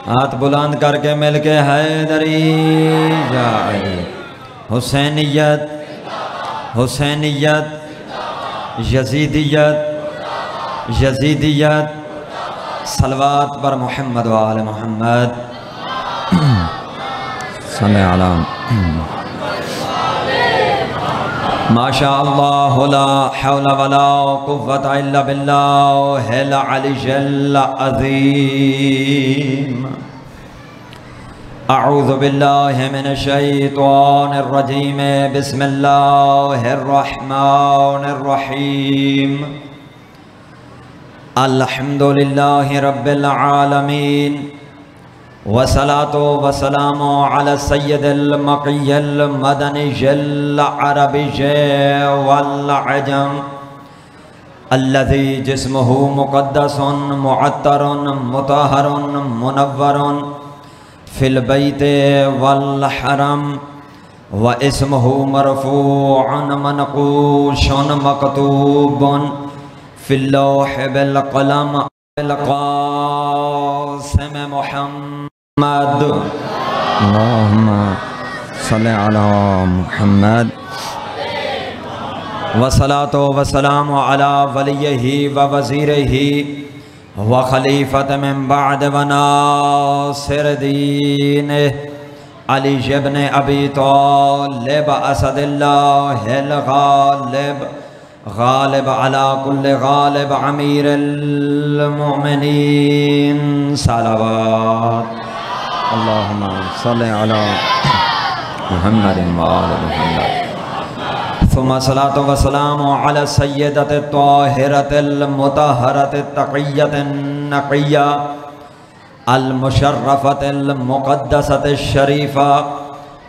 हाथ बुलंद करके मिलके हैदरी जाए। हुसैनियत हुसैनियत, यजीदियत यजीदियत, सलवात पर मोहम्मद व आले मोहम्मद सल्लल्लाहु अलैहि। माशा अल्लाह ला हौला वला कुव्वता इल्ला बिल्लाहिल अलिय्यिल अज़ीम। अऊज़ु बिल्लाहि मिनश शैतानिर रजीम। बिस्मिल्लाहिर रहमानिर रहीम। अल्हम्दुलिल्लाहि रब्बिल आलमीन वसलातो वसलामो अला सय्यदिल मक़ियल मदनियल अरबिय वल अजम अल्लज़ी जिस्मुहु मुक़द्दसुन मुअत्तरुन मुतहहरुन मुनव्वरुन फिल बैते वल हरम व इस्मुहु मरफ़ूअन मनक़ूशुन मकतूबुन फिल लौह बिल क़लम बिल क़ासिम मुहम्मद। अल्लाहुम्मा सल्लि अला मुहम्मद वसलातो वसलाम अला वलिय्यिही व वज़ीरिही व खलीफत मिन बाद व नासिर दीनिह अली इब्न अबी तालिब असदिल्लाहिल गालिब गालिब अला कुल्लि गालिब अमीरुल मोमिनीन सलावत। अल्लाहुम्मा सल्लि अला मुहम्मदिन व आलि मुहम्मद। सुम्मा सलातो व सलामु अला सय्यदतित ताहिरतिल मुतहहरतित तक़िय्यतिन नक़िय्या अल मुशर्रफतिल मुक़द्दसतिश शरीफा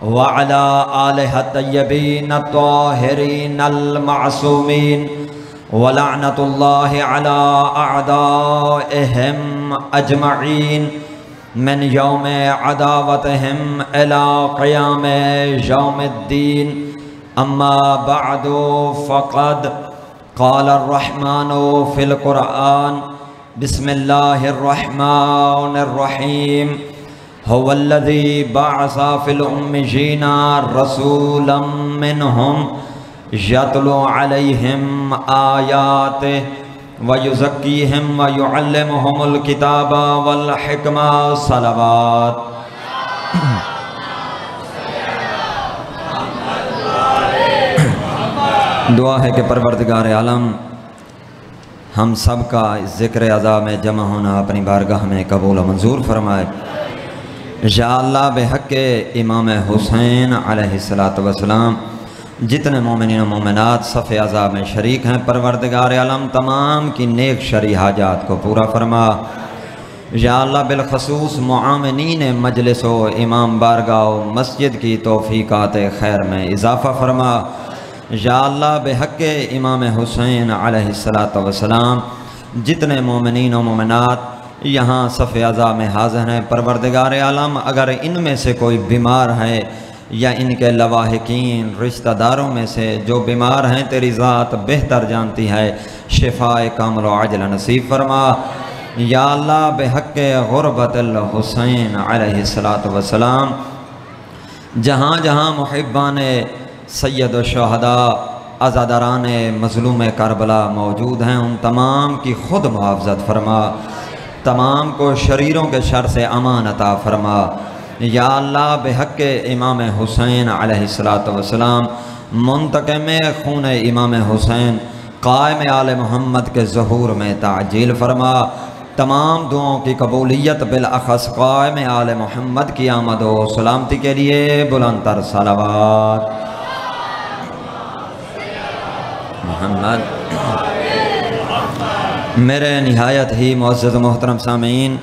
व अला आलिहि तय्यबीन ताहिरीन अल मासूमीन व लअनतुल्लाहि अला अअदाइहिम अजमईन मिन यौमि अदावतिहिम इला क़ियामि यौमिद्दीन। अम्मा बअदु फ़क़द क़ाल अर्रहमानु फ़िल क़ुरआन बिस्मिल्लाहिर रहमानिर रहीम। हुवल्लज़ी बअसा फ़िल उम्मिय्यीना रसूलन मिनहुम यतलू अलैहिम आयातिहि व युज़क्कीहिम व युअल्लिमुहुमुल किताबा वल हिकमा। सलावत। दुआ है कि परवरदिगार आलम हम सब का ज़िक्र अज़ा में जमा होना अपनी बारगाह में कबूल मंजूर फरमाए। या अल्लाह बेहक़्क़े इमाम हुसैन अलैहिस्सलातु वस्सलाम जितने मोमिनीन मोमिनात सफ़े अज़ा में शरीक हैं, परवरदिगार आलम तमाम की नेक शरी हाजात को पूरा फरमा। या अल्लाह बिलख़ुसूस मुआमिनीन मजलिस व इमाम बारगाह मस्जिद की तौफ़ीक़ात खैर में इज़ाफ़ा फरमा। या अल्लाह बेहक़्क़े इमाम हुसैन अलैहिस्सलातु वस्सलाम जितने मोमिनीन व मोमिनात यहाँ सफ़े अज़ा में हाज़िर हैं, परवरदिगार आलम अगर इनमें से कोई बीमार है या इनके लवाहिकीन रिश्तेदारों में से जो बीमार हैं, तेरी ज़ात बेहतर जानती है, शिफ़ाए कामिल व आजिल नसीब फरमा। या अल्लाह बेहक़्क़े ग़ुरबतिल हुसैन अलैहिस्सलातु वस्सलाम जहाँ जहाँ मुहिब्बान सैयद शुहदा अज़ादारान मज़लूम करबला मौजूद हैं, उन तमाम की ख़ुद मुआफ़ज़त फरमा, तमाम को शरीरों के शर से अमान अता फरमा। या अल्लाह बेहक़्क़े इमाम हुसैन अलैहिस्सलातु वस्सलाम मुंतक़िम खून इमाम हुसैन क़ाइम आले मोहम्मद के ज़हूर में ताजील फरमा। तमाम दुआओं की कबूलियत बिलअख़स क़ाइम आले मोहम्मद की आमद व सलामती के लिए बुलंदतर सलावत। मोहम्मद। मेरे निहायत ही मुअज़्ज़ज़ मोहतरम सामीन,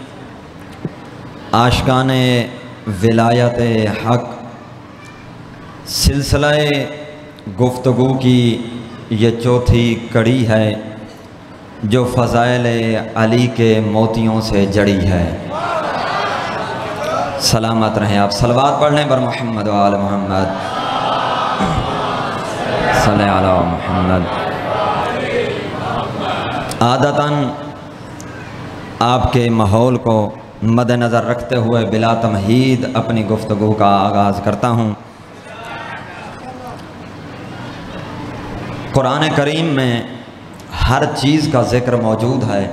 आशिकान विलायत हक़ सिलसिले गुफ्तगू की ये चौथी कड़ी है जो फ़ज़ाइल अली के मोतियों से जड़ी है। सलामत रहें आप। सलवात पढ़ने पर मोहम्मद व आले मोहम्मद सल्लल्लाहु अलैहि मोहम्मद। आदतन आपके माहौल को मद्देनज़र रखते हुए बिला तमहीद अपनी गुफ्तगू का आगाज़ करता हूँ। कुरान करीम में हर चीज़ का ज़िक्र मौजूद है।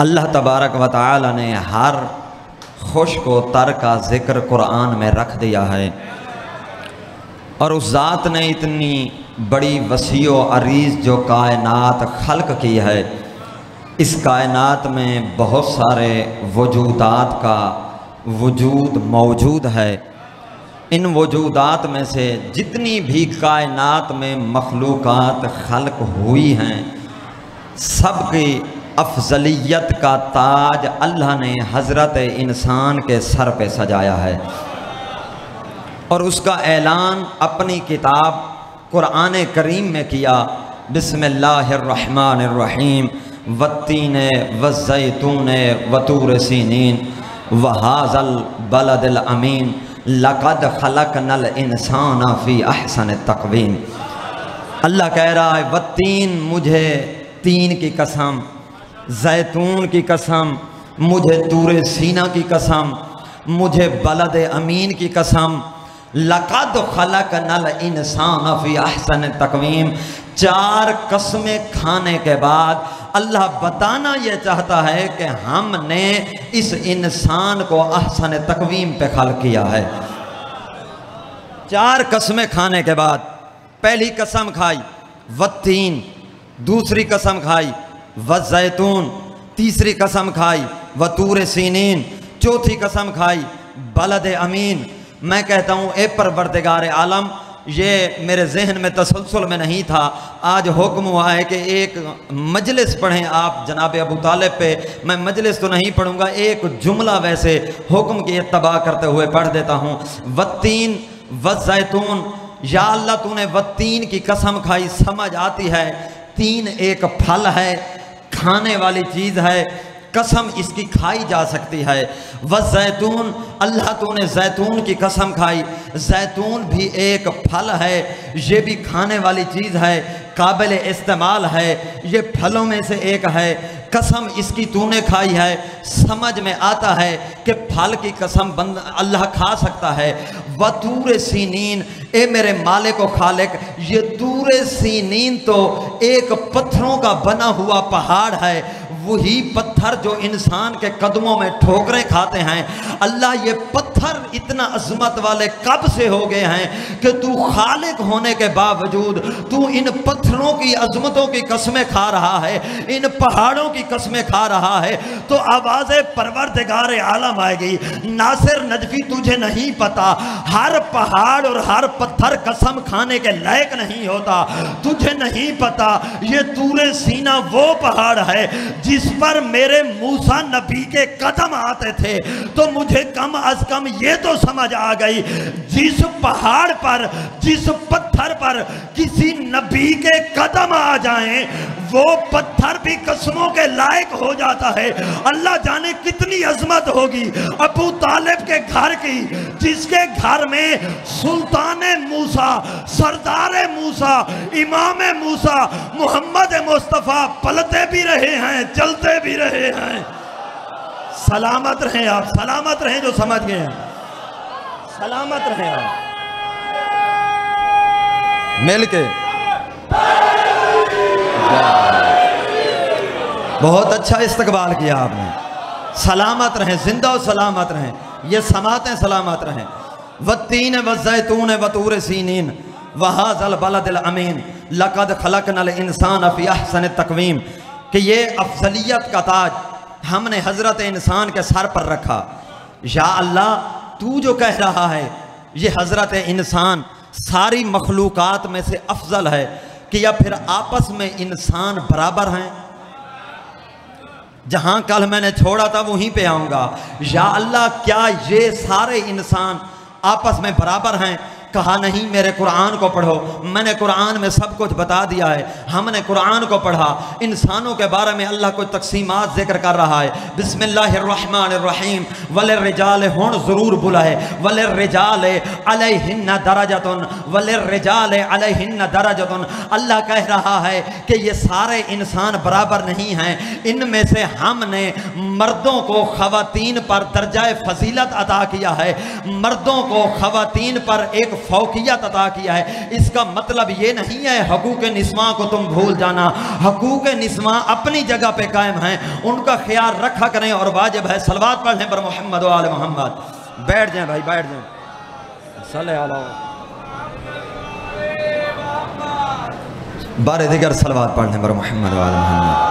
अल्लाह तबारक व तआला ने हर खुश को तर का ज़िक्र कुरान में रख दिया है और उस ज़ात ने इतनी बड़ी वसीओ अरीज़ जो कायनात खल्क की है, इस कायनात में बहुत सारे वजूदात का वजूद मौजूद है। इन वजूदात में से जितनी भी कायनात में मखलूक़ात खल्क हुई हैं, सबकी अफजलियत का ताज अल्लाह ने हज़रत इंसान के सर पे सजाया है और उसका ऐलान अपनी किताब कुरान करीम में किया। बिस्मिल्लाहिर्रहमानिर्रहीम वत्तीन वज़्ज़ैतून वतूर सीनीन वहाज़ल बलदिल अमीन लक़द खलक़नल इंसान फ़ी अहसन तक़वीम। अल्लाह कह रहा है वत्तीन, मुझे तीन की कसम, जैतून की कसम, मुझे तूरे सीना की कसम, मुझे बलद अमीन की कसम, लक़द खलक़नल इंसान फ़ी अहसन तक़वीम। चार कसमें खाने के बाद अल्लाह बताना यह चाहता है कि हमने इस इंसान को अहसन तक़वीम पे खल्क़ किया है। चार कसमें खाने के बाद पहली कसम खाई वत्तीन, दूसरी कसम खाई वज़्ज़ैतून, तीसरी कसम खाई वतूर सीनीन, चौथी कसम खाई बलद अमीन। मैं कहता हूँ ए परवरदिगार आलम, ये मेरे जहन में तसलसल में नहीं था, आज हुक्म हुआ है कि एक मजलिस पढ़ें आप जनाब अबू तालिब पे। मैं मजलिस तो नहीं पढ़ूँगा, एक जुमला वैसे हुक्म की इत्तबा करते हुए पढ़ देता हूँ। वत्तीन वज़्ज़ैतून, या अल्लाह तूने वत्तीन की कसम खाई, समझ आती है तीन एक फल है, खाने वाली चीज़ है, कसम इसकी खाई जा सकती है। वज़्ज़ैतून, अल्लाह तूने जैतून की कसम खाई, जैतून भी एक फल है, ये भी खाने वाली चीज़ है, काबिल इस्तेमाल है, ये फलों में से एक है, कसम इसकी तूने खाई है। समझ में आता है कि फल की कसम अल्लाह खा सकता है। वतूर सीनीन, ए मेरे मालिक व खालिक, ये तूर सीनीन तो एक पत्थरों का बना हुआ पहाड़ है, वही पत्थर जो इंसान के कदमों में ठोकरें खाते हैं। अल्लाह ये पत्थर इतना अजमत वाले कब से हो गए हैं कि तू खालिक होने के बावजूद तू इन पत्थरों की अजमतों की कसमें खा रहा है, इन पहाड़ों की कसमें खा रहा है। तो आवाज़े परवरदिगार आलम आएगी, नासिर नजफी तुझे नहीं पता, हर पहाड़ और हर पत्थर कसम खाने के लायक नहीं होता। तुझे नहीं पता ये तूरे सीना वो पहाड़ है जिस पर मेरे मूसा नबी के कदम आते थे। तो मुझे कम अज कम ये तो समझ आ गई, जिस पहाड़ पर, जिस पत्थर पर किसी नबी के कदम आ जाएं, वो पत्थर भी कसमों के लायक हो जाता है। अल्लाह जाने कितनी अजमत होगी अबू तालिब के घर की, जिसके घर में सुल्तान मूसा, सरदार मूसा, इमाम मूसा, मोहम्मद मुस्तफ़ा पलते भी रहे हैं, चलते भी रहे हैं। सलामत रहें आप, सलामत रहें जो समझ गए हैं, सलामत रहें आप। मिल के बहुत अच्छा इस्तकबाल किया आपने। सलामत रहें, जिंदा और सलामत रहें, ये समातें सलामत रहें। वत्तीन वज़्ज़ैतून वतूर सीनीन वहाज़ल बलदिल अमीन लक़द खलक़नल इंसान फ़ी अहसन तक़वीम, कि ये अफजलियत का ताज हमने हज़रत इंसान के सर पर रखा। या अल्लाह, तू जो कह रहा है ये हज़रत इंसान सारी मखलूक़ात में से अफजल है, कि या फिर आपस में इंसान बराबर हैं? जहाँ कल मैंने छोड़ा था वहीं पे आऊँगा। या अल्लाह, क्या ये सारे इंसान आपस में बराबर हैं? कहा नहीं, मेरे कुरान को पढ़ो, मैंने कुरान में सब कुछ बता दिया है। हमने कुरान को पढ़ा, इंसानों के बारे में अल्लाह कुछ तकसीमात जिक्र कर रहा है। बिस्मिल्लाहिर्रहमानिर्रहीम, वलिर्रिजाल हुन ज़रूर बुलाए, वलिर्रिजाल अलैहिन्ना दरजतुन, वलिर्रिजाल अलैहिन्ना दरजतुन। अल्लाह कह रहा है कि ये सारे इंसान बराबर नहीं हैं, इनमें से हमने मर्दों को ख़वातीन पर दर्जाए फजीलत अता किया है, मर्दों को ख़वातीन पर एक फौकियत अता किया है। इसका मतलब ये नहीं है हकूक़ निस्वा को तुम भूल जाना। हकूक़ निस्वा अपनी जगह पे कायम हैं, उनका ख्याल रखा करें और वाजिब है सलवात पढ़ने पर मोहम्मद व आले मोहम्मद। बैठ जाएं भाई, बैठ जाएं। बारे दिगर सलवात पढ़ने पर मोहम्मद व आले मोहम्मद।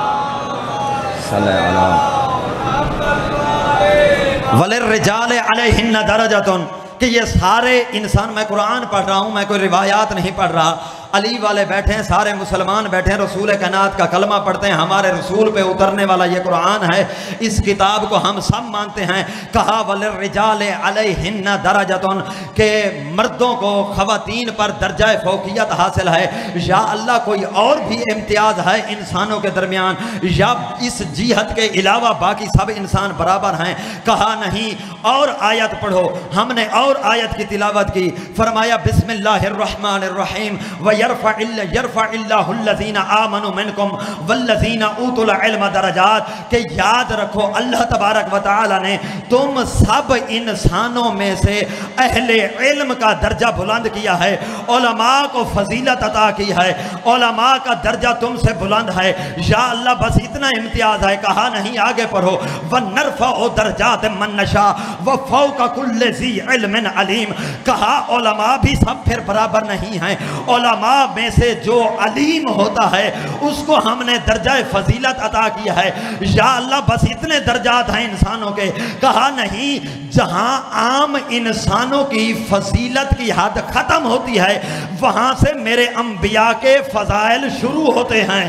वलिर्रिजाल अलैहिन्ना दरजतुन, कि ये सारे इंसान, मैं कुरान पढ़ रहा हूँ, मैं कोई रिवायात नहीं पढ़ रहा। अली वाले बैठे हैं, सारे मुसलमान बैठे हैं, रसूल कायनात का कलमा पढ़ते हैं, हमारे रसूल पे उतरने वाला ये कुरान है, इस किताब को हम सब मानते हैं। कहा वलिर्रिजाल अलैहिन्ना दरजतुन, के मर्दों को ख़वातीन पर दर्जा फ़ौक़ियत हासिल है। या अल्लाह कोई और भी इम्तियाज़ है इंसानों के दरमियान, या इस जिहत के अलावा बाकी सब इंसान बराबर हैं? कहा नहीं। और आयत पढ़ो, हमने और आयत की तिलावत की। फरमाया बिस्मिल्लाहिर्रहमानिर्रहीम, व यरफ़इल्लाहुल्लज़ीना आमनु मिनकुम वल्लज़ीना ऊतुल इल्म दरजात, के याद रखो अल्लाह तबारक व तआला ने तुम सब इंसानों में से अहले इल्म का दर्जा बुलंद किया है, उलमा को फजीलत अता की है, उलमा का दर्जा तुमसे बुलंद है। या अल्लाह बस इतना इम्तियाज़ है? कहा नहीं, आगे पढ़ो, व नरफ़अ दरजात मन नशा व फ़ौक़ कुल्लि ज़ी इल्मिन अलीम। कहा उलमा भी सब फिर बराबर नहीं हैं, उलमा में से जो अलीम होता है उसको हमने दर्जा फजीलत अता किया है। या अल्लाह बस इतने दर्जात हैं इंसानों के? कहा नहीं, जहां आम इंसानों की फजीलत की हद खत्म होती है वहां से मेरे अंबिया के फजाइल शुरू होते हैं,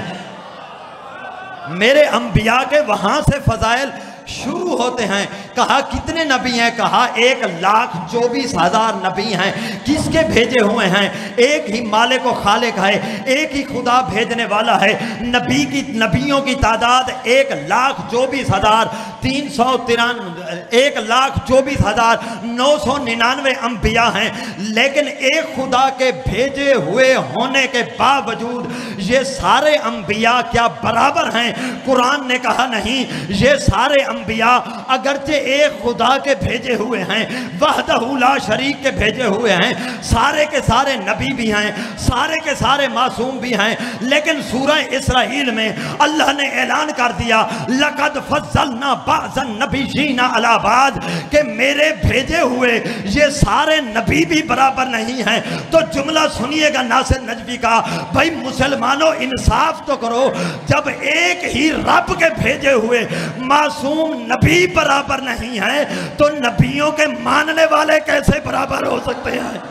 मेरे अंबिया के वहां से फजाइल शुरू होते हैं। कहा कितने नबी हैं? कहा 1,24,000 नबी हैं। किसके भेजे हुए हैं? एक ही मालिक व खालिक है, एक ही खुदा भेजने वाला है। नबियों की तादाद 1,24,999 अंबिया हैं, लेकिन एक खुदा के भेजे हुए होने के बावजूद ये सारे अंबिया क्या बराबर हैं? कुरान ने कहा नहीं, ये सारे अंबिया अगरचे एक खुदा के भेजे हुए हैं, वहदहू ला शरीक के भेजे हुए हैं, सारे के सारे नबी भी हैं, सारे के सारे मासूम भी हैं, लेकिन सूरह इसराइल में अल्लाह ने ऐलान कर दिया, लक़द फज़्ज़लना बाज़न नबिय्यीना अला बाज़, के मेरे भेजे हुए ये सारे नबी भी बराबर नहीं हैं। तो जुमला सुनिएगा नासिर नजवी का, भाई मुसलमानों इंसाफ तो करो, जब एक ही रब के भेजे हुए मासूम नबी बराबर नहीं है तो नबियों के मानने वाले कैसे बराबर हो सकते हैं?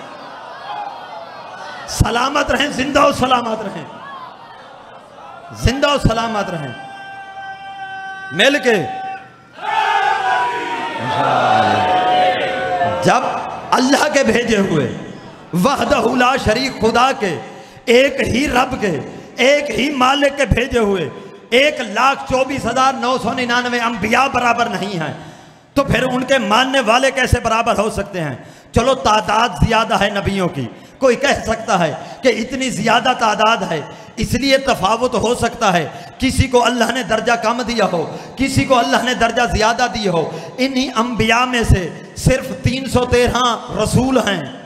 सलामत रहें, जिंदा और सलामत रहें, जिंदा और सलामत रहें, मिल के। जब अल्लाह के भेजे हुए वहदहू ला शरीक खुदा के, एक ही रब के, एक ही मालिक के भेजे हुए 1,24,999 अंबिया बराबर नहीं हैं, तो फिर उनके मानने वाले कैसे बराबर हो सकते हैं? चलो तादाद ज्यादा है नबियों की, कोई कह सकता है कि इतनी ज्यादा तादाद है इसलिए तफावत हो सकता है, किसी को अल्लाह ने दर्जा कम दिया हो, किसी को अल्लाह ने दर्जा ज्यादा दिया हो। इन्हीं अंबिया में से सिर्फ 313 रसूल हैं।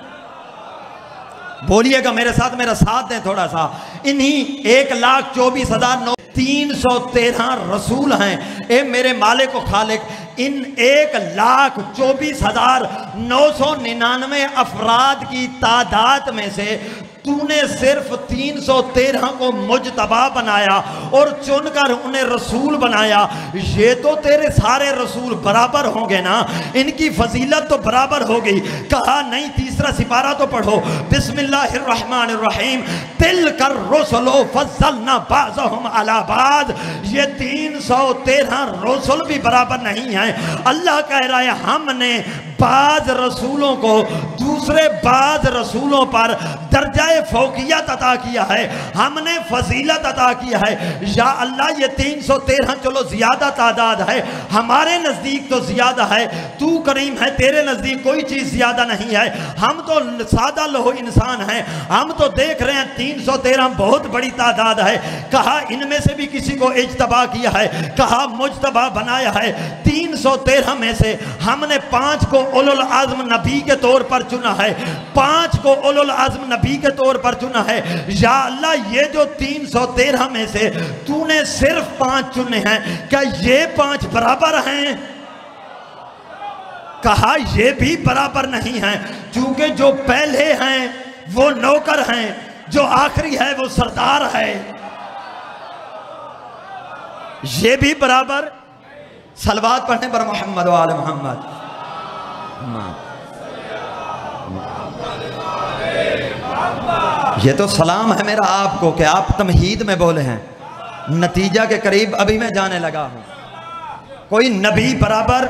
बोलिएगा मेरे साथ, मेरा साथ दें थोड़ा सा। इन्हीं 1,24,313 रसूल हैं। ए मेरे मालिक व खालिक, इन 1,24,999 अफराद की तादाद में से तूने सिर्फ 313 को मुजतबा बनाया और चुनकर उन्हें रसूल बनाया। ये तो तेरे सारे रसूल बराबर होंगे ना, इनकी फजीलत तो बराबर होगी। कहा नहीं, तीसरा सिपारा तो पढ़ो, बिस्मिल्लाहिर्रहमानिर्रहीम, तिलकर रुसुलो फज़्ज़लना बाज़हुम अला बाज़। ये 313 रसूल भी बराबर नहीं हैं। अल्लाह कह रहा है हमने बाज रसूलों को दूसरे बाद रसूलों पर दर्जाए फौकियत अता किया है, हमने फजीलत अता किया है। या अल्लाह ये 313 चलो ज्यादा तादाद है, हमारे नज़दीक तो ज्यादा है, तू करीम है, तेरे नज़दीक कोई चीज़ ज्यादा नहीं है। हम तो सादा लोहो इंसान हैं, हम तो देख रहे हैं 313 बहुत बड़ी तादाद है। कहा इनमें से भी किसी को इज्तबा किया है, कहा मुज्तबा बनाया है। 313 में से हमने 5 को उलुल आज़म नबी के तौर पर चुना है, 5 को उलुल आज़म नबी के तौर पर चुना है। या अल्लाह ये जो 313 में से तूने सिर्फ 5 चुने हैं, क्या ये 5 बराबर हैं? कहा ये भी बराबर नहीं है, क्योंकि जो पहले हैं वो नौकर हैं, जो आखिरी है वो सरदार है। ये भी बराबर। सलवात पढ़ने पर मोहम्मद वाले मोहम्मद। ये तो सलाम है मेरा आपको कि आप तमहीद में बोले हैं। नतीजा के करीब अभी मैं जाने लगा हूं। कोई नबी बराबर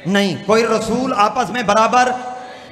नहीं, कोई रसूल आपस में बराबर।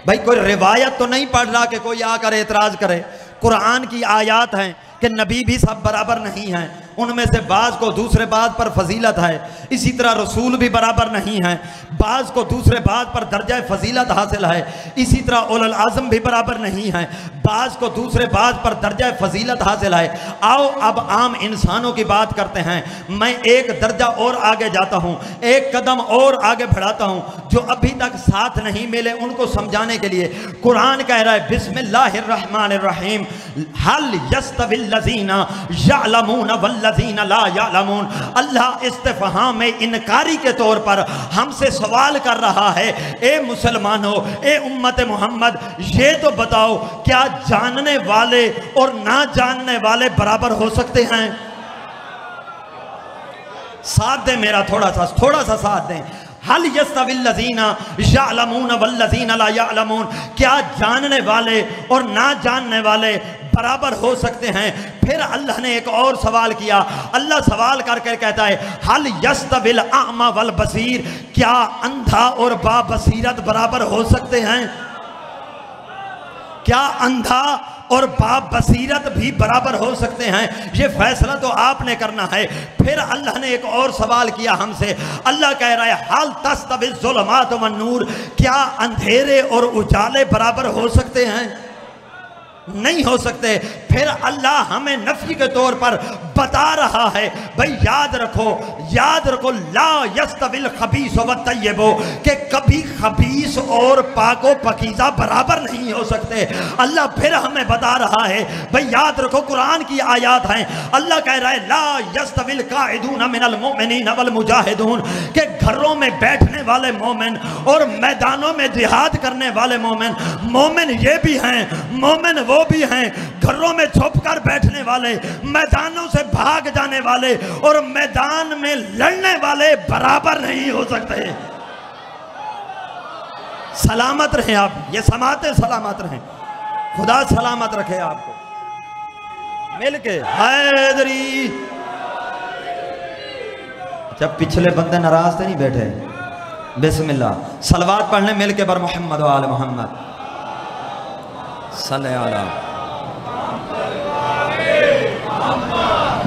भाई कोई रिवायत तो नहीं पढ़ रहा कि कोई आकर एतराज करे। कुरान की आयात हैं कि नबी भी सब बराबर नहीं हैं, उनमें से बाज़ को दूसरे बात पर फजीलत है। इसी तरह रसूल भी बराबर नहीं हैं, बाज़ को दूसरे बात पर दर्जा फजीलत हासिल है। इसी तरह उलुल आज़म भी बराबर नहीं हैं, बाज़ को दूसरे बात पर दर्जा फजीलत हासिल है। आओ अब आम इंसानों की बात करते हैं। मैं एक दर्जा और आगे जाता हूँ, एक कदम और आगे बढ़ाता हूँ। जो अभी तक साथ नहीं मिले उनको समझाने के लिए कुरान कह रहा है बिस्मिल्लाहिर्रहमानिर्रहीम, हल यस्तविल लज़ीना यअलमून वल्लज़ीना ला यअलमून। अल्लाह इस्तिफ़हाम में इनकारी के तौर पर हमसे सवाल कर रहा है, ए मुसलमानों, ए उम्मत मोहम्मद, ये तो बताओ क्या जानने वाले और ना जानने वाले बराबर हो सकते हैं? साथ दें मेरा, थोड़ा सा साथ दें। हल यस्तविल लज़ीना यअलमून वल्लज़ीना ला यअलमून, क्या जानने वाले और ना जानने वाले बराबर हो सकते हैं? फिर अल्लाह ने एक और सवाल किया। अल्लाह सवाल करके कहता है हल यस्तविल आमा वल बसीर, क्या अंधा और बाबसीरत बराबर हो सकते हैं? क्या अंधा और बाप बसीरत भी बराबर हो सकते हैं? ये फैसला तो आपने करना है। फिर अल्लाह ने एक और सवाल किया हमसे। अल्लाह कह रहा है हल तस्तविल ज़ुलमात वन नूर, क्या अंधेरे और उजाले बराबर हो सकते हैं? नहीं हो सकते। फिर अल्लाह हमें नफी के तौर पर बता रहा है, भाई याद रखो ला यस्तविल खबीस व तय्यबो, कि कभी खबीस और पाको पकीज़ा बराबर नहीं हो सकते। अल्लाह फिर हमें बता रहा है, भाई याद रखो कुरान की आयात हैं। अल्लाह कह रहा है ला यस्तविल काइदून मिनल मुमिनीन वल मुजाहिदून, कि घरों में बैठने वाले मोमिन और मैदानों में जिहाद करने वाले मोमिन, मोमिन ये भी हैं, मोमिन वो भी हैं। घरों में छुपकर बैठने वाले, मैदानों से भाग जाने वाले और मैदान में लड़ने वाले बराबर नहीं हो सकते। सलामत रहें आप, ये समाते सलामत रहें, खुदा सलामत रखे आपको। मिलके हैदरी। जब पिछले बंदे नाराज से नहीं बैठे, बिस्मिल्लाह सलवात पढ़ने मिलके बर मोहम्मद वाले मोहम्मद सल्लल्लाहु अलैहि।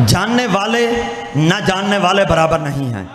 जानने वाले ना जानने वाले बराबर नहीं हैं,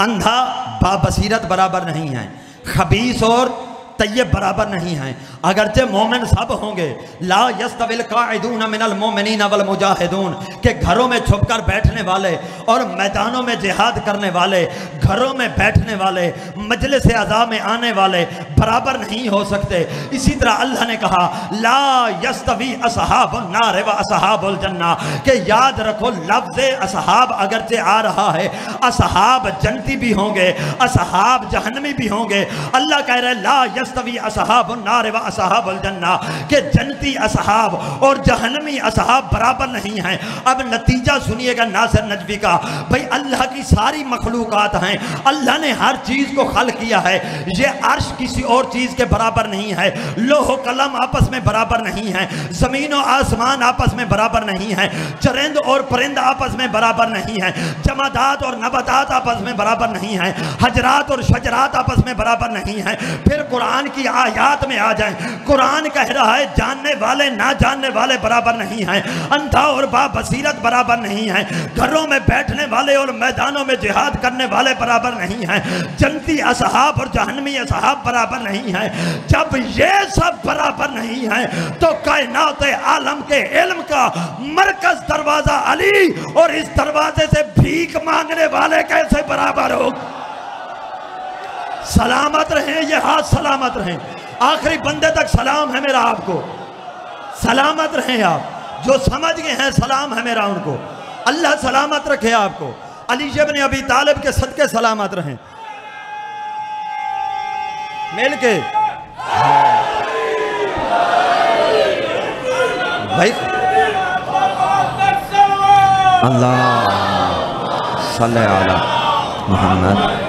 अंधा बाबसीरत बराबर नहीं है, खबीस और तय्यब बराबर नहीं हैं। अगरचे मोमिन सब होंगे, ला यस्तविल काइदून मिनल मोमिनीन वल मुजाहिदून, के घरों में छुपकर बैठने वाले और मैदानों में जिहाद करने वाले, घरों में बैठने वाले, मजलिस अज़ा में आने वाले बराबर नहीं हो सकते। इसी तरह अल्लाह ने कहा ला यस्तवी असहाबुन नार व असहाबुल जन्ना, के याद रखो लफ्ज़ असहाब अगरचे आ रहा है, असहाब जन्नती भी होंगे, असहाब जहन्नमी भी होंगे। अल्लाह कह रहे ला यस्तवी असहाबुन नार व असहाबुल जन्ना, के जन्नती असहाब और जहन्नमी असहाब बराबर नहीं हैं। अब नतीजा सुनिएगा नासिर नजवी का। भाई अल्लाह की सारी मखलूकात हैं, अल्लाह ने हर चीज़ को खल किया है। ये अर्श किसी और चीज़ के बराबर नहीं है, लोह कलम आपस में बराबर नहीं है, ज़मीन और आसमान आपस में बराबर नहीं है, चरिंद और परिंद आपस में बराबर नहीं है, जमादात और नबातात आपस में बराबर नहीं है, हजरात और शजरात आपस में बराबर नहीं है। फिर कुरान कुरान की आयात में आ जाएं। कुरान कह रहा है जानने वाले ना जानने वाले बराबर नहीं हैं, अंधा और बाबसीरत बराबर नहीं हैं, घरों में बैठने वाले और मैदानों में जिहाद करने वाले बराबर नहीं हैं, जन्नती असहाब और जहन्नमी असहाब बराबर नहीं हैं। जब ये सब बराबर नहीं हैं तो कायनात आलम के इल्म का मरकज दरवाजा अली और इस दरवाजे से भीख मांगने वाले कैसे बराबर हो? सलामत रहें, ये हाथ सलामत रहें, आखिरी बंदे तक सलाम है मेरा आपको, सलामत रहें आप। जो समझ गए हैं सलाम है मेरा उनको, अल्लाह सलामत रखे आपको। अली इब्न अबी तालिब के सदके सलामत रहें। मिल के भाई अल्लाह सल्ले अला मोहम्मद।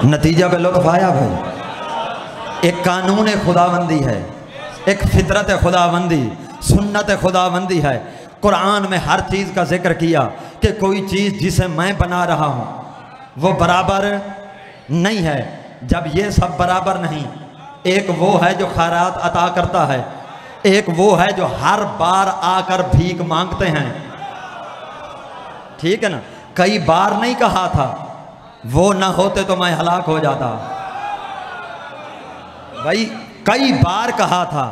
नतीजा पे लुत्फ आया भाई। एक कानून खुदाबंदी है, एक फितरत खुदाबंदी, सुन्नत खुदाबंदी है। कुरान में हर चीज़ का जिक्र किया कि कोई चीज़ जिसे मैं बना रहा हूँ वो बराबर नहीं है। जब ये सब बराबर नहीं, एक वो है जो खैरात अता करता है, एक वो है जो हर बार आकर भीख मांगते हैं, ठीक है ना। कई बार नहीं कहा था, वो ना होते तो मैं हलाक हो जाता भाई। कई बार कहा था,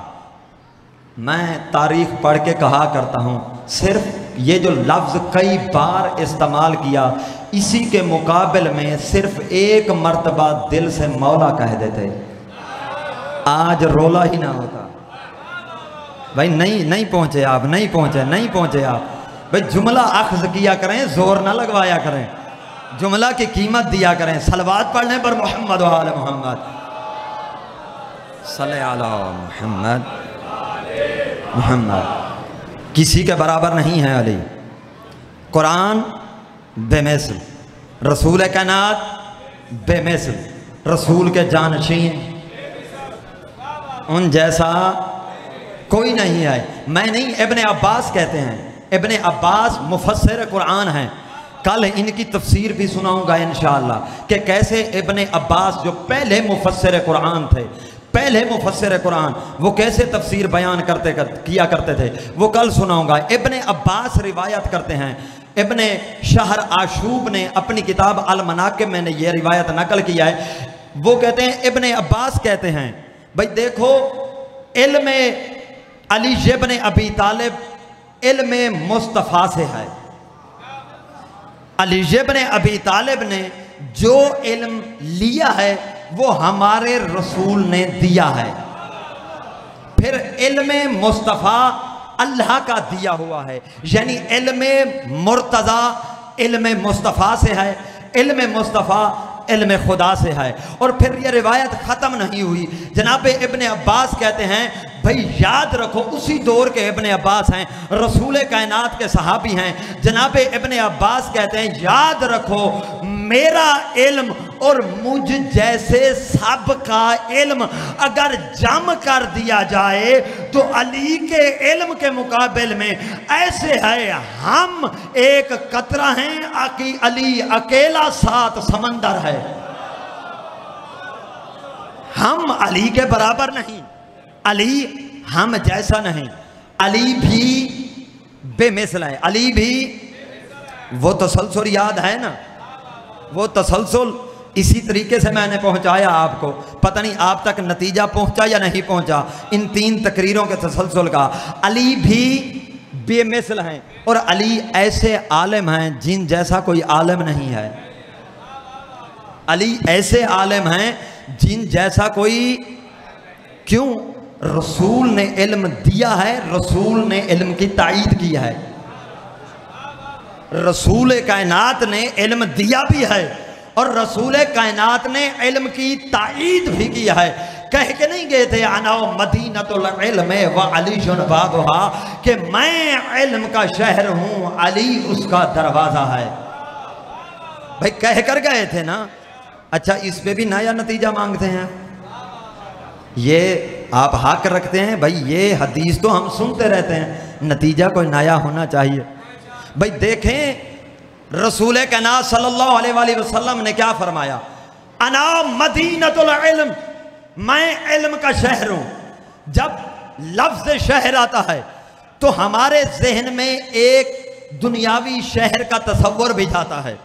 मैं तारीख पढ़ के कहा करता हूँ, सिर्फ ये जो लफ्ज़ कई बार इस्तेमाल किया, इसी के मुकाबले में सिर्फ एक मर्तबा दिल से मौला कह देते, आज रोला ही ना होता भाई। नहीं पहुँचे आप, नहीं पहुँचे आप भाई। जुमला अख्ज़ किया करें, जोर ना लगवाया करें, जुमला की कीमत दिया करें। सलवात पढ़ने पर मोहम्मद व आले मोहम्मद, सल्ले अला मोहम्मद। मोहम्मद किसी के बराबर नहीं है अली। कुरान बेमिसल, रसूल कायनात बेमिसल, रसूल के जानशीन उन जैसा कोई नहीं है। मैं नहीं, इब्ने अब्बास कहते हैं, इब्ने अब्बास मुफस्सिर कुरान हैं। कल इनकी तफसीर भी सुनाऊंगा इंशाअल्लाह कि कैसे इब्ने अब्बास जो पहले मुफस्सिर कुरान थे, पहले मुफस्सिर कुरान, वो कैसे तफसीर बयान किया करते थे, वो कल सुनाऊंगा। इब्ने अब्बास रिवायत करते हैं, इब्ने शहर आशूब ने अपनी किताब अल मनाकिब में ने ये रिवायत नकल किया है। वो कहते हैं, इब्ने अब्बास कहते हैं भाई देखो, इल्म अली इब्न अबी तालिब इल्म मुस्तफ़ा से है। अली इब्न अबी तालिब ने जो इल्म लिया है वो हमारे रसूल ने दिया है। फिर इल्म मुस्तफ़ा अल्लाह का दिया हुआ है, यानी इल्म मुर्तज़ा इल्म मुस्तफ़ा से है, इल्म मुस्तफ़ा इल्म खुदा से है। और फिर ये रिवायत ख़त्म नहीं हुई। जनाब इब्ने अब्बास कहते हैं भाई याद रखो, उसी दौर के इब्ने अब्बास हैं, रसूल कायनात के सहाबी हैं। जनाब इब्ने अब्बास कहते हैं याद रखो, मेरा इल्म और मुझ जैसे सब का इल्म अगर जम कर दिया जाए तो अली के इल्म के मुकाबले में ऐसे है, हम एक कतरा हैं, अली अकेला 7 समंदर है। हम अली के बराबर नहीं, अली हम जैसा नहीं, अली भी बेमिसल है, अली भी वो तसलसल याद है ना, वो तसलसल इसी तरीके से मैंने पहुंचाया आपको। पता नहीं आप तक नतीजा पहुंचा या नहीं पहुंचा इन 3 तकरीरों के तसलसल का। अली भी बेमिसल हैं और अली ऐसे आलिम हैं जिन जैसा कोई आलिम नहीं है। अली ऐसे आलिम हैं जिन जैसा कोई, क्यों? रसूल ने इल्म दिया है, रसूल ने इल्म की ताईद की है, रसूल कायनात ने इल्म दिया भी है और रसूल कायनात ने इल्म की ताईद भी किया है। कह के नहीं गए थे अना मदीनतुल इल्म व अलीयुन बाबुहा, कि मैं इल्म का शहर हूँ, अली उसका दरवाज़ा है। भाई कह कर गए थे ना। अच्छा, इस पे भी नया नतीजा मांगते हैं। ये आप हक रखते हैं भाई, ये हदीस तो हम सुनते रहते हैं, नतीजा कोई नया होना चाहिए। भाई देखें रसूल कायनात सल्लल्लाहु अलैहि वसल्लम ने क्या फरमाया। अना मदीनतुल इल्म, मैं इल्म का शहर हूं। जब लफ्ज शहर आता है तो हमारे जहन में एक दुनियावी शहर का तस्वर भी जाता है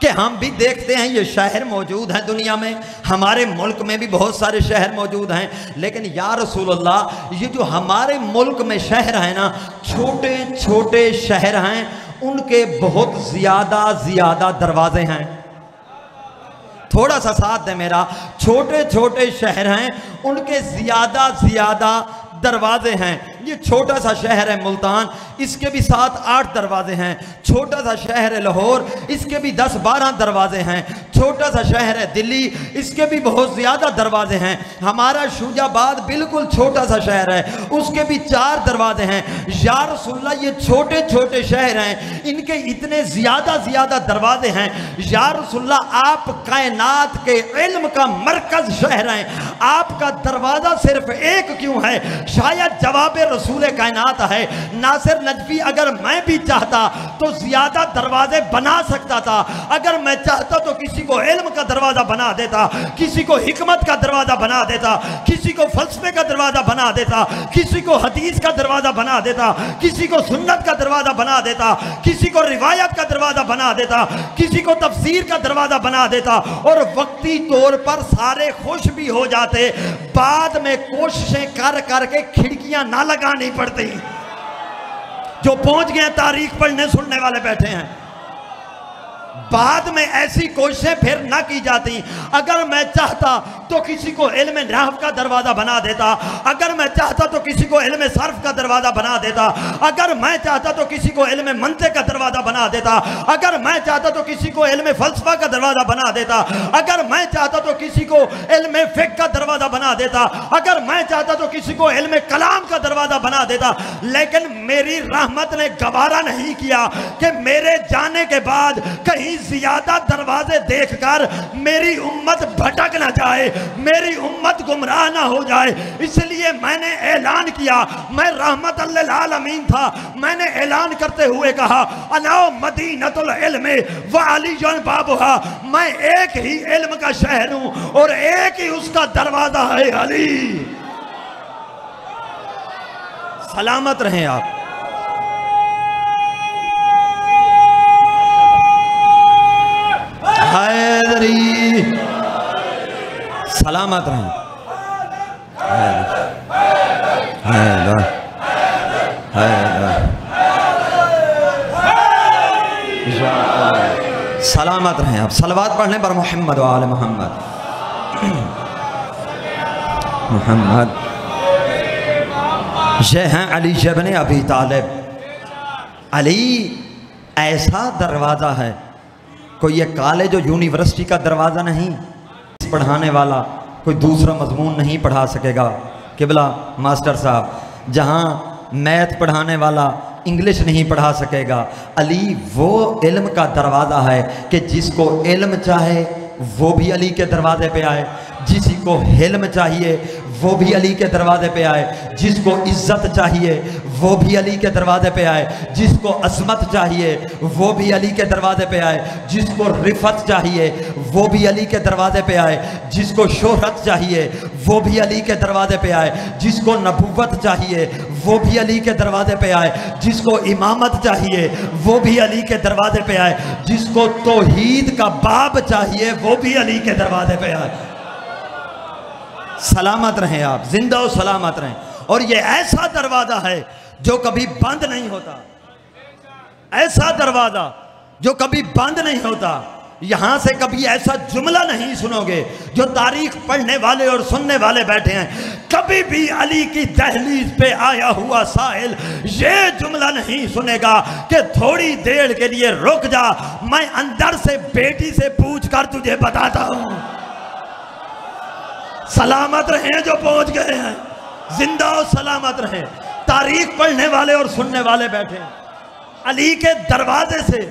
कि हम भी देखते हैं ये शहर मौजूद हैं दुनिया में, हमारे मुल्क में भी बहुत सारे शहर मौजूद हैं, लेकिन या रसूलल्लाह ये जो हमारे मुल्क में शहर हैं ना, छोटे छोटे शहर हैं, उनके बहुत ज़्यादा दरवाजे हैं। थोड़ा सा साथ दे मेरा, छोटे छोटे शहर हैं, उनके ज़्यादा दरवाजे हैं। ये छोटा सा शहर है मुल्तान, इसके भी 7-8 दरवाजे हैं। छोटा सा शहर है लाहौर, इसके भी 10-12 दरवाजे हैं। छोटा सा शहर है दिल्ली, इसके भी बहुत ज़्यादा दरवाजे हैं। हमारा शुजाबाद बिल्कुल छोटा सा शहर है, उसके भी 4 दरवाजे हैं। या रसूलल्लाह ये छोटे छोटे शहर हैं, इनके इतने ज़्यादा दरवाजे हैं। या रसूलल्लाह आप कायनात के इल्म का मरकज़ शहर हैं, आपका दरवाज़ा सिर्फ एक क्यों है? शायद जवाब रसूल कायनात है नासिर नजफी, अगर मैं भी चाहता तो ज्यादा दरवाजे बना सकता था। अगर मैं चाहता तो किसी को इल्म का दरवाजा बना देता, किसी को हिकमत का दरवाजा बना देता, किसी को फलसफे का दरवाजा बना देता, किसी को हदीस का दरवाजा बना देता, किसी को सुन्नत का दरवाजा बना देता, किसी को रिवायत का दरवाजा बना देता, किसी को तफसीर का दरवाजा बना देता, और वक्ती तौर पर सारे खुश भी हो जाते। बाद में कोशिशें कर करके खिड़कियां ना लगानी पड़ती। जो पहुंच गए तारीख पढ़ने सुनने वाले बैठे हैं, बाद में ऐसी कोशिशें फिर ना की जाती। अगर मैं चाहता तो किसी को इल्म नहव का दरवाजा बना देता, अगर मैं चाहता तो किसी को इल्म सर्फ का दरवाजा बना देता, अगर मैं चाहता तो किसी को इल्म मंतिक का दरवाजा बना देता, अगर मैं चाहता तो किसी को इल्म फलसफा का दरवाजा बना देता, अगर मैं चाहता तो किसी को इल्म फिक़्ह का दरवाजा बना देता, अगर मैं चाहता तो किसी को इल्म कलाम का दरवाजा बना देता। लेकिन मेरी रहमत ने गवारा नहीं किया कि मेरे जाने के बाद कहीं ज्यादा दरवाजे देखकर मेरी उम्मत भटक ना जाए, मेरी उम्मत गुमराह ना हो जाए। इसलिए मैंने ऐलान किया, मैं रहमत लिल आलमीन था, मैंने ऐलान करते हुए कहा अना मदीनतुल इल्म व अलीयुन बाबुहा, मैं एक ही इल्म का शहर हूं और एक ही उसका दरवाजा है अली। सलामत रहें आप। हैदरी सलामत रहें। हैदर सलामत रहें आप। सलवात पढ़ने पर मोहम्मद व आले मोहम्मद मोहम्मद। ये हैं अली इब्न अबी तालिब। अली ऐसा दरवाज़ा है, कोई ये कॉलेज और यूनिवर्सिटी का दरवाज़ा नहीं। पढ़ाने वाला कोई दूसरा मजमून नहीं पढ़ा सकेगा। किबला मास्टर साहब, जहाँ मैथ पढ़ाने वाला इंग्लिश नहीं पढ़ा सकेगा। अली वो इल्म का दरवाज़ा है कि जिसको इल्म चाहे वो भी अली के दरवाजे पे आए, जिसी को हिल्म चाहिए वो भी अली के दरवाजे पे आए, जिसको इज्जत चाहिए वो भी अली के दरवाजे पे आए, जिसको असमत चाहिए वो भी अली के दरवाजे पे आए, जिसको रिफत चाहिए वो भी अली के दरवाजे पे आए, जिसको शोहरत चाहिए वो भी अली के दरवाजे पे आए, जिसको नबुव्वत चाहिए वो भी अली के दरवाजे पे आए, जिसको इमामत चाहिए वो भी अली के दरवाजे पे आए, जिसको तौहीद का बाब चाहिए वो भी अली के दरवाजे पे आए। सलामत रहें आप, जिंदा और सलामत रहें। और ये ऐसा दरवाजा है जो कभी बंद नहीं होता, ऐसा दरवाजा जो कभी बंद नहीं होता। यहां से कभी ऐसा जुमला नहीं सुनोगे, जो तारीख पढ़ने वाले और सुनने वाले बैठे हैं, कभी भी अली की दहलीज पे आया हुआ साहिल ये जुमला नहीं सुनेगा कि थोड़ी देर के लिए रुक जा, मैं अंदर से बेटी से पूछ कर तुझे बताता हूं। सलामत रहें जो पहुंच गए हैं, जिंदा और सलामत रहें। तारीख पढ़ने वाले और सुनने वाले बैठे हैं। अली के दरवाजे से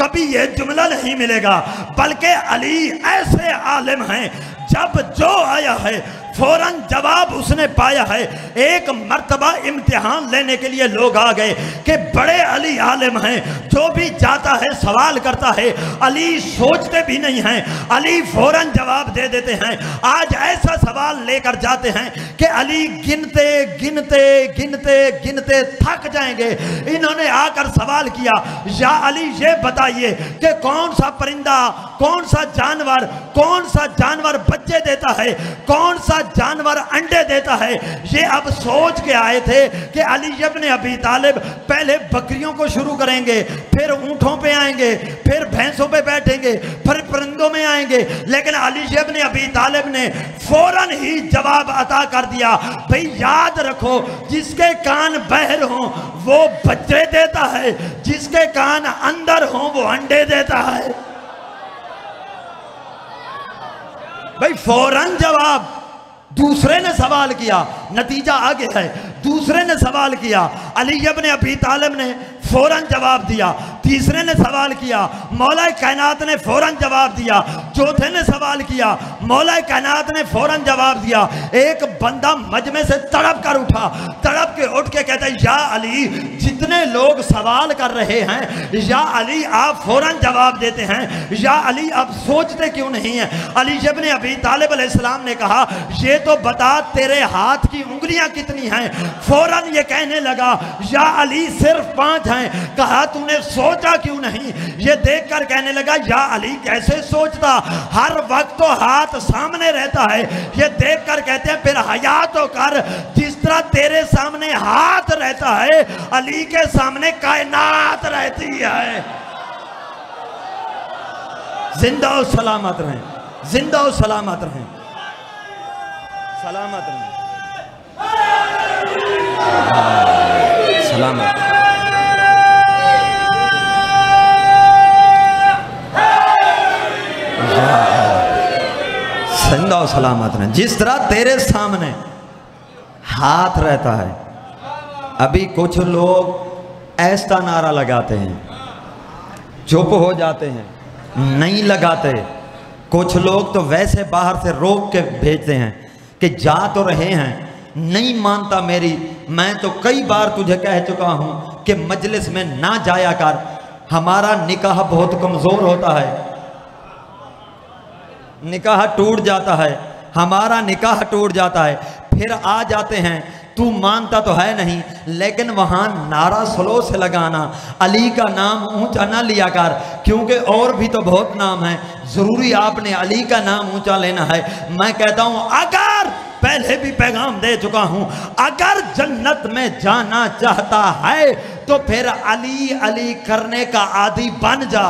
कभी यह जुमला नहीं मिलेगा, बल्कि अली ऐसे आलिम हैं, जब जो आया है फौरन जवाब उसने पाया है। एक मर्तबा इम्तिहान लेने के लिए लोग आ गए कि बड़े अली आलिम हैं, जो भी जाता है सवाल करता है, अली सोचते भी नहीं हैं, अली फौरन जवाब दे देते हैं। आज ऐसा सवाल लेकर जाते हैं कि अली गिनते गिनते गिनते गिनते थक जाएंगे। इन्होंने आकर सवाल किया, या अली ये बताइए कि कौन सा परिंदा, कौन सा जानवर बच्चे देता है, कौन सा जानवर अंडे देता है। ये अब सोच के आए थे कि अली इब्न अबी तालिब पहले बकरियों को शुरू करेंगे, फिर ऊंटों पे आएंगे, फिर भैंसों पे बैठेंगे, फिर परिंदों में आएंगे। लेकिन अली इब्न अबी तालिब ने फौरन ही जवाब अता कर दिया, भाई याद रखो, जिसके कान बहर हों वो बच्चे देता है, जिसके कान अंदर हों वो अंडे देता है। भाई फौरन जवाब। दूसरे ने सवाल किया, नतीजा आगे है, दूसरे ने सवाल किया, अली इब्न अबी तालिब ने फौरन जवाब दिया। तीसरे ने सवाल किया, मौला कायनात ने फौरन जवाब दिया। चौथे ने सवाल किया, मौला कायनात ने फौरन जवाब दिया। एक बंदा मजमे से तड़प कर उठा, तड़प के उठ के कहता है, या अली, जितने लोग सवाल कर रहे हैं, या अली आप फौरन जवाब देते हैं, या अली आप सोचते क्यों नहीं है। अली इब्न अबी तालिब अलैहिस्सलाम ने कहा, ये तो बता तेरे हाथ की उंगलियां कितनी हैं। फौरन ये कहने लगा, या अली सिर्फ 5 हैं। कहा तूने सोचा क्यों नहीं। ये देखकर कहने लगा, या अली कैसे सोचता, हर वक्त तो हाथ सामने रहता है। ये देखकर कहते हैं, फिर हया तो कर, जिस तरह तेरे सामने हाथ रहता है, अली के सामने कायनात रहती है। जिंदा और सलामत रहें, जिंदा और सलामत रहें, सलामत रहें, सलामत। जिंदा और सलामत रहें, जिस तरह तेरे सामने हाथ रहता है। अभी कुछ लोग ऐसा नारा लगाते हैं, चुप हो जाते हैं, नहीं लगाते। कुछ लोग तो वैसे बाहर से रोक के भेजते हैं कि जा तो रहे हैं, नहीं मानता मेरी। मैं तो कई बार तुझे कह चुका हूं कि मजलिस में ना जाया कर, हमारा निकाह बहुत कमजोर होता है, निकाह टूट जाता है, हमारा निकाह टूट जाता है। फिर आ जाते हैं, तू मानता तो है नहीं, लेकिन वहां नारा स्लो से लगाना, अली का नाम ऊंचा ना लिया कर, क्योंकि और भी तो बहुत नाम है, जरूरी आपने अली का नाम ऊंचा लेना है। मैं कहता हूं, अगर पहले भी पैगाम दे चुका हूं, अगर जन्नत में जाना चाहता है तो फिर अली अली करने का आदी बन जा।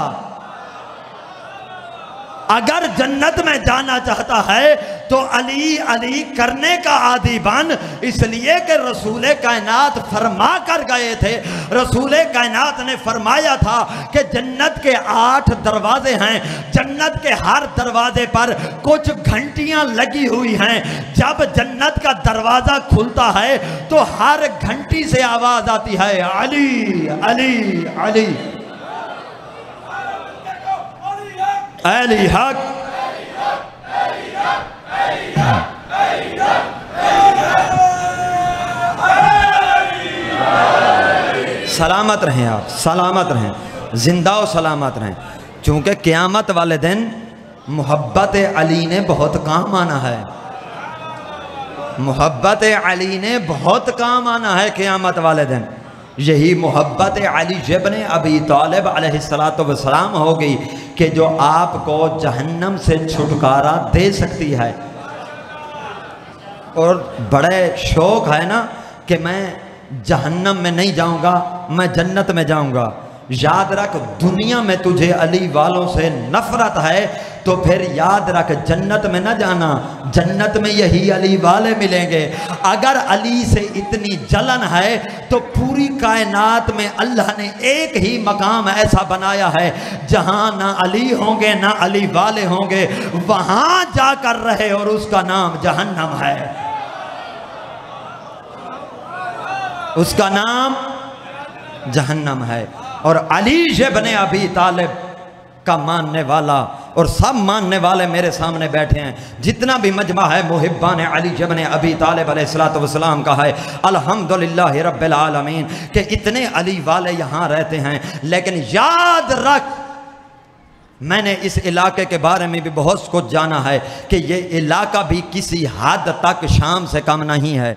अगर जन्नत में जाना चाहता है तो अली अली करने का आदी बन। इसलिए कि रसूल कायनात फरमा कर गए थे, रसूल कायनात ने फरमाया था कि जन्नत के 8 दरवाजे हैं, जन्नत के हर दरवाजे पर कुछ घंटियां लगी हुई हैं। जब जन्नत का दरवाजा खुलता है तो हर घंटी से आवाज आती है, अली अली अली, अली हक। सलामत रहें आप, सलामत रहें, जिंदा और सलामत रहें, क्योंकि क़यामत वाले दिन मोहब्बत अली ने बहुत काम आना है। मोहब्बत अली ने बहुत काम आना है क़यामत वाले दिन। यही मोहब्बत अली इब्न अबी तालिब अलैहिस्सलातु वस्सलाम होगी कि जो आपको जहन्नम से छुटकारा दे सकती है। और बड़े शौक है ना कि मैं जहन्नम में नहीं जाऊंगा, मैं जन्नत में जाऊंगा। याद रख, दुनिया में तुझे अली वालों से नफरत है तो फिर याद रख, जन्नत में न जाना, जन्नत में यही अली वाले मिलेंगे। अगर अली से इतनी जलन है तो पूरी कायनात में अल्लाह ने एक ही मकाम ऐसा बनाया है जहां ना अली होंगे ना अली वाले होंगे, वहां जाकर रहे, और उसका नाम जहन्नम है, उसका नाम जहन्नम है। और अली इब्न अबी तालिब का मानने वाला और सब मानने वाले मेरे सामने बैठे हैं। जितना भी मजमा है मुहिब्बान अली इब्न अबी तालिब अलैहिस्सलातु वस्सलाम का है, अल्हम्दुलिल्लाह रब्बिल आलमीन कि इतने अली वाले यहाँ रहते हैं। लेकिन याद रख, मैंने इस इलाके के बारे में भी बहुत कुछ जाना है कि ये इलाका भी किसी हद तक शाम से कम नहीं है।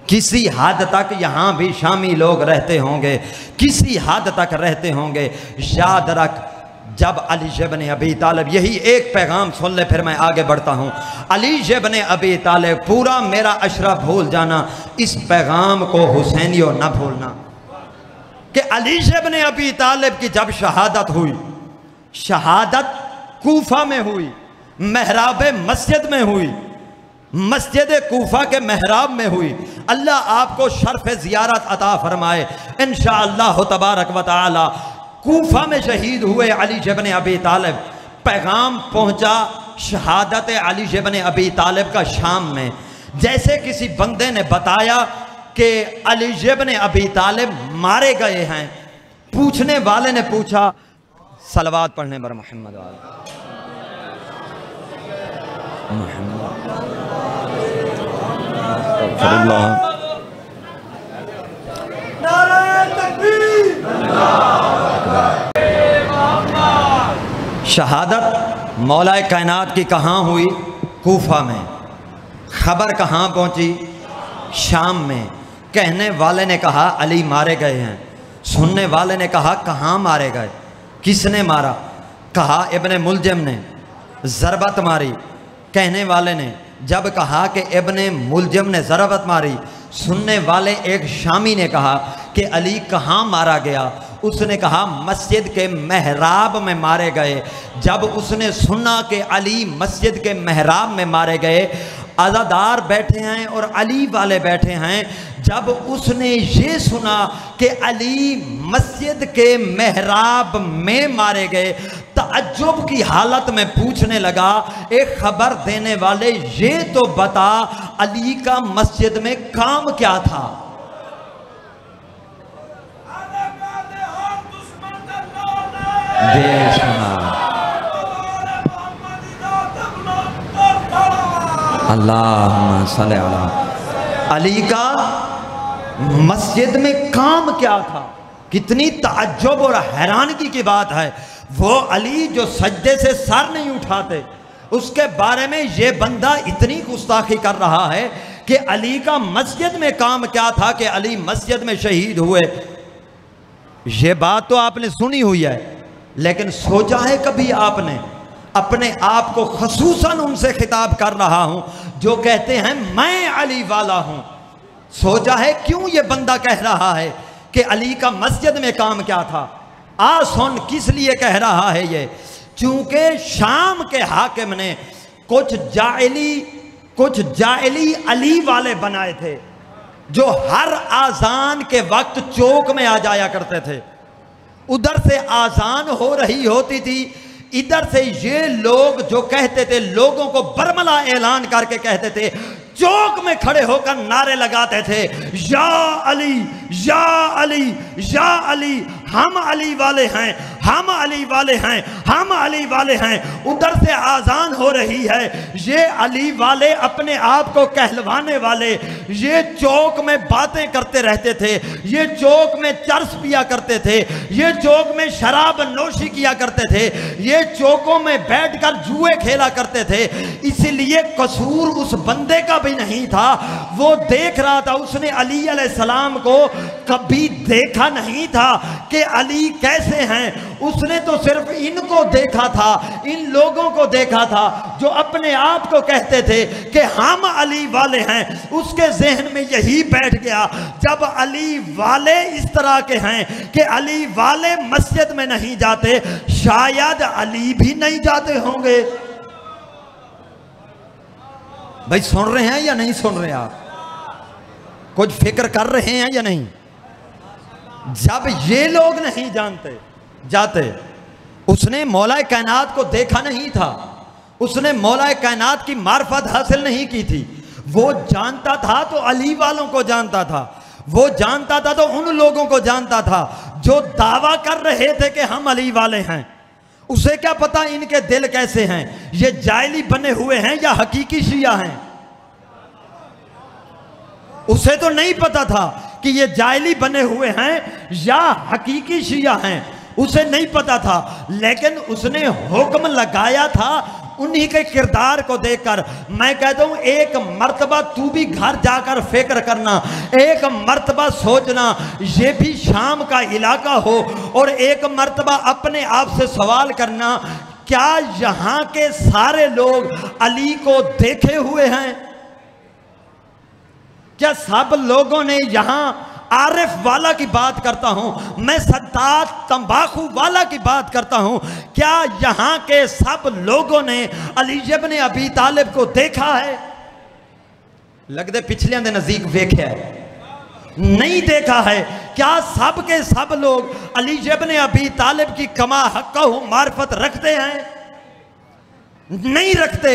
किसी हद तक यहाँ भी शामी लोग रहते होंगे, किसी हद तक रहते होंगे। याद रख, जब अली इब्न अबी तालिब, यही एक पैगाम सुन ले फिर मैं आगे बढ़ता हूँ। अली इब्न अबी तालिब, पूरा मेरा अशरा भूल जाना, इस पैगाम को हुसैनियों न भूलना कि अली इब्न अबी तालिब की जब शहादत हुई, शहादत कूफा में हुई, महराब मस्जिद में हुई, मस्जिद कूफा के महराब में हुई। अल्लाह आपको शर्फ ज़ियारत अता फरमाए इंशाअल्लाह तबारक व तआला। कूफा में शहीद हुए अली इब्न अबी तालिब। पैगाम पहुंचा शहादत अली इब्न अबी तालिब का शाम में। जैसे किसी बंदे ने बताया कि अली इब्न अबी तालिब मारे गए हैं, पूछने वाले ने पूछा, सलवात पढ़ने पर मोहम्मद शहादत मौलाए कायनात की कहाँ हुई? कूफा में। खबर कहाँ पहुँची? शाम में। कहने वाले ने कहा अली मारे गए हैं, सुनने वाले ने कहा कहाँ मारे गए, किसने मारा? कहा इब्ने मुलजिम ने ज़रबत मारी। कहने वाले ने जब कहा कि इब्ने मुलजिम ने ज़रबत मारी, सुनने वाले एक शामी ने कहा कि अली कहाँ मारा गया? उसने कहा मस्जिद के महराब में मारे गए। जब उसने सुना कि अली मस्जिद के महराब में मारे गए, अज़ादार बैठे हैं और अली वाले बैठे हैं। जब उसने ये सुना कि अली मस्जिद के महराब में मारे गए, तअज्जुब की हालत में पूछने लगा, एक खबर देने वाले ये तो बता अली का मस्जिद में काम क्या था? अल्लाहुम्मा सल्ली अला। अली का मस्जिद में काम क्या था? कितनी ताज्जुब और हैरानगी की बात है। वो अली जो सजदे से सर नहीं उठाते, उसके बारे में ये बंदा इतनी गुस्ताखी कर रहा है कि अली का मस्जिद में काम क्या था कि अली मस्जिद में शहीद हुए। ये बात तो आपने सुनी हुई है, लेकिन सोचा है कभी आपने? अपने आप को खसूसन उनसे खिताब कर रहा हूं जो कहते हैं मैं अली वाला हूं। सोचा है क्यों ये बंदा कह रहा है कि अली का मस्जिद में काम क्या था? आ सुन किस लिए कह रहा है ये। चूंकि शाम के हाकिम ने कुछ जाइली अली वाले बनाए थे जो हर आजान के वक्त चौक में आ जाया करते थे। उधर से आजान हो रही होती थी, इधर से ये लोग जो कहते थे, लोगों को बरमला ऐलान करके कहते थे, चौक में खड़े होकर नारे लगाते थे, या अली या अली या अली, हम अली वाले हैं, हम अली वाले हैं, हम अली वाले हैं। उधर से आजान हो रही है, ये अली वाले अपने आप को कहलवाने वाले ये चौक में बातें करते रहते थे, ये चौक में चर्स पिया करते थे, ये चौक में शराब नोशी किया करते थे, ये चौकों में बैठकर जुए खेला करते थे। इसलिए कसूर उस बंदे का भी नहीं था, वो देख रहा था। उसने अली अलैहिस्सलाम को कभी देखा नहीं था कि अली कैसे हैं। उसने तो सिर्फ इनको देखा था, इन लोगों को देखा था जो अपने आप को कहते थे कि हम अली वाले हैं। उसके जहन में यही बैठ गया, जब अली वाले इस तरह के हैं कि अली वाले मस्जिद में नहीं जाते, शायद अली भी नहीं जाते होंगे। भाई सुन रहे हैं या नहीं सुन रहे? आप कुछ फिक्र कर रहे हैं या नहीं? जब ये लोग नहीं जाते, उसने मौलाए कायनात को देखा नहीं था, उसने मौलाए कायनात की मार्फत हासिल नहीं की थी। वो जानता था तो अली वालों को जानता था, वो जानता था तो उन लोगों को जानता था जो दावा कर रहे थे कि हम अली वाले हैं। उसे क्या पता इनके दिल कैसे हैं, ये जायली बने हुए हैं या हकीकी शिया हैं। उसे तो नहीं पता था कि ये जायली बने हुए हैं या हकीकी शिया हैं, उसे नहीं पता था। लेकिन उसने हुक्म लगाया था उन्हीं के किरदार को देखकर। मैं कहता हूं एक मर्तबा तू भी घर जाकर फिक्र करना, एक मर्तबा सोचना ये भी शाम का इलाका हो, और एक मर्तबा अपने आप से सवाल करना, क्या यहां के सारे लोग अली को देखे हुए हैं? क्या सब लोगों ने यहां आरिफ वाला की बात करता हूं मैं, सद्दात तंबाकू वाला की बात करता हूं, क्या यहां के सब लोगों ने अली इब्न अबी तालिब को देखा है? लगदे पिछलियां दे नजदीक वेख्या है, नहीं देखा है। क्या सब के सब लोग अली इब्न अबी तालिब की कमा हक्का मार्फत रखते हैं? नहीं रखते।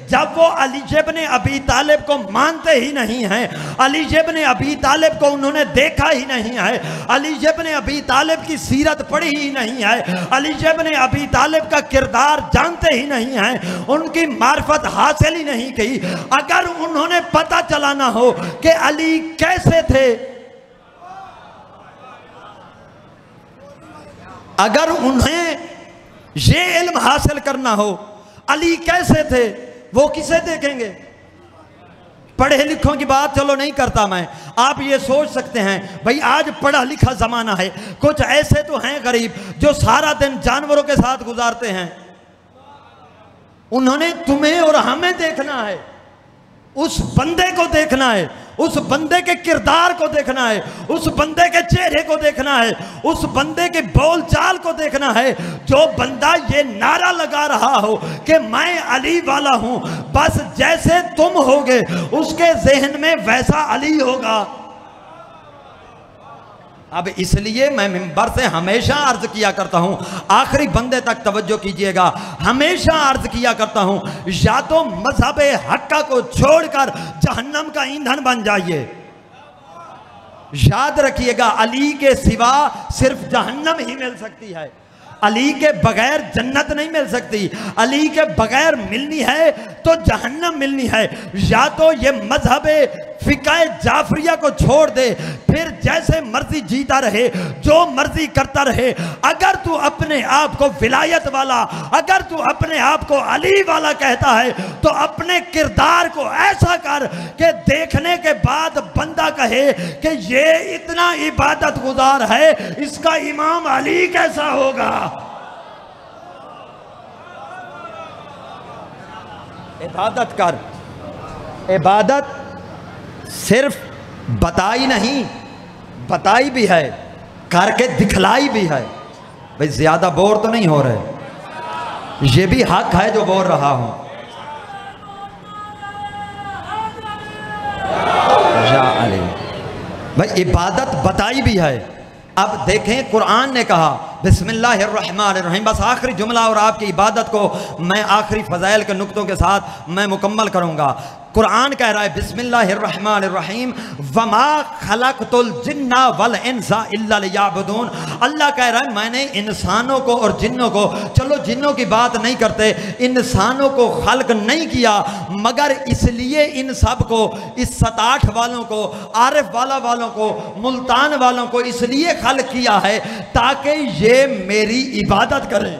जब वो अली इब्न अबी तालिब को मानते ही नहीं हैं, अली इब्न अबी तालिब को उन्होंने देखा ही नहीं है, अली इब्न अबी तालिब की सीरत पढ़ी ही नहीं है, अली इब्न अबी तालिब का किरदार जानते ही नहीं हैं, उनकी मार्फत हासिल ही नहीं की, अगर उन्होंने पता चलाना हो कि अली कैसे थे, अगर उन्हें ये इल्म हासिल करना हो अली कैसे थे, वो किसे देखेंगे? पढ़े लिखों की बात चलो नहीं करता मैं। आप ये सोच सकते हैं भाई आज पढ़ा लिखा जमाना है, कुछ ऐसे तो हैं गरीब जो सारा दिन जानवरों के साथ गुजारते हैं, उन्होंने तुम्हें और हमें देखना है, उस बंदे को देखना है, उस बंदे के किरदार को देखना है, उस बंदे के चेहरे को देखना है, उस बंदे के बोलचाल को देखना है। जो बंदा ये नारा लगा रहा हो कि मैं अली वाला हूं, बस जैसे तुम होगे उसके जहन में वैसा अली होगा। अब इसलिए मैं मिंबर से हमेशा अर्ज किया करता हूं, आखिरी बंदे तक तवज्जो कीजिएगा, हमेशा अर्ज किया करता हूं, या तो मजहब हक्का को छोड़कर जहन्नम का ईंधन बन जाइए। याद रखिएगा अली के सिवा सिर्फ जहन्नम ही मिल सकती है, अली के बगैर जन्नत नहीं मिल सकती, अली के बगैर मिलनी है तो जहन्नम मिलनी है। या तो ये मजहब फिकाए जाफरिया को छोड़ दे, फिर जैसे मर्जी जीता रहे, जो मर्जी करता रहे। अगर तू अपने आप को विलायत वाला, अगर तू अपने आप को अली वाला कहता है तो अपने किरदार को ऐसा कर कि देखने के बाद बंदा कहे कि ये इतना इबादत गुजार है, इसका इमाम अली कैसा होगा। इबादत कर, इबादत सिर्फ बताई नहीं, बताई भी है, करके दिखलाई भी है। भाई ज्यादा बोर तो नहीं हो रहे, ये भी हक है जो बोल रहा हूं। भाई इबादत बताई भी है। अब देखें कुरान ने कहा बिस्मिल्लाहिर्रहमानिर्रहीम, बस आखिरी जुमला और आपकी इबादत को मैं आखिरी फजाइल के नुक्तों के साथ मैं मुकम्मल करूंगा। कुरान कह रहा है बिस्मिल्लाहिर्रहमानिर्रहीम, वमा खलक़तुल जिन्ना वल इंसा इल्ला लियअबुदून। अल्लाह कह रहा है मैंने इंसानों को और जिन्नों को, चलो जिन्नों की बात नहीं करते, इंसानों को खल्क नहीं किया मगर इसलिए इन सब को, इस 67 वालों को, आरिफ वालों को, मुल्तान वालों को इसलिए खल्क किया है ताकि ये मेरी इबादत करें,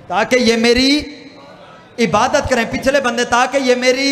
ताकि ये मेरी इबादत करें। पिछले बंदे ताकि ये मेरी।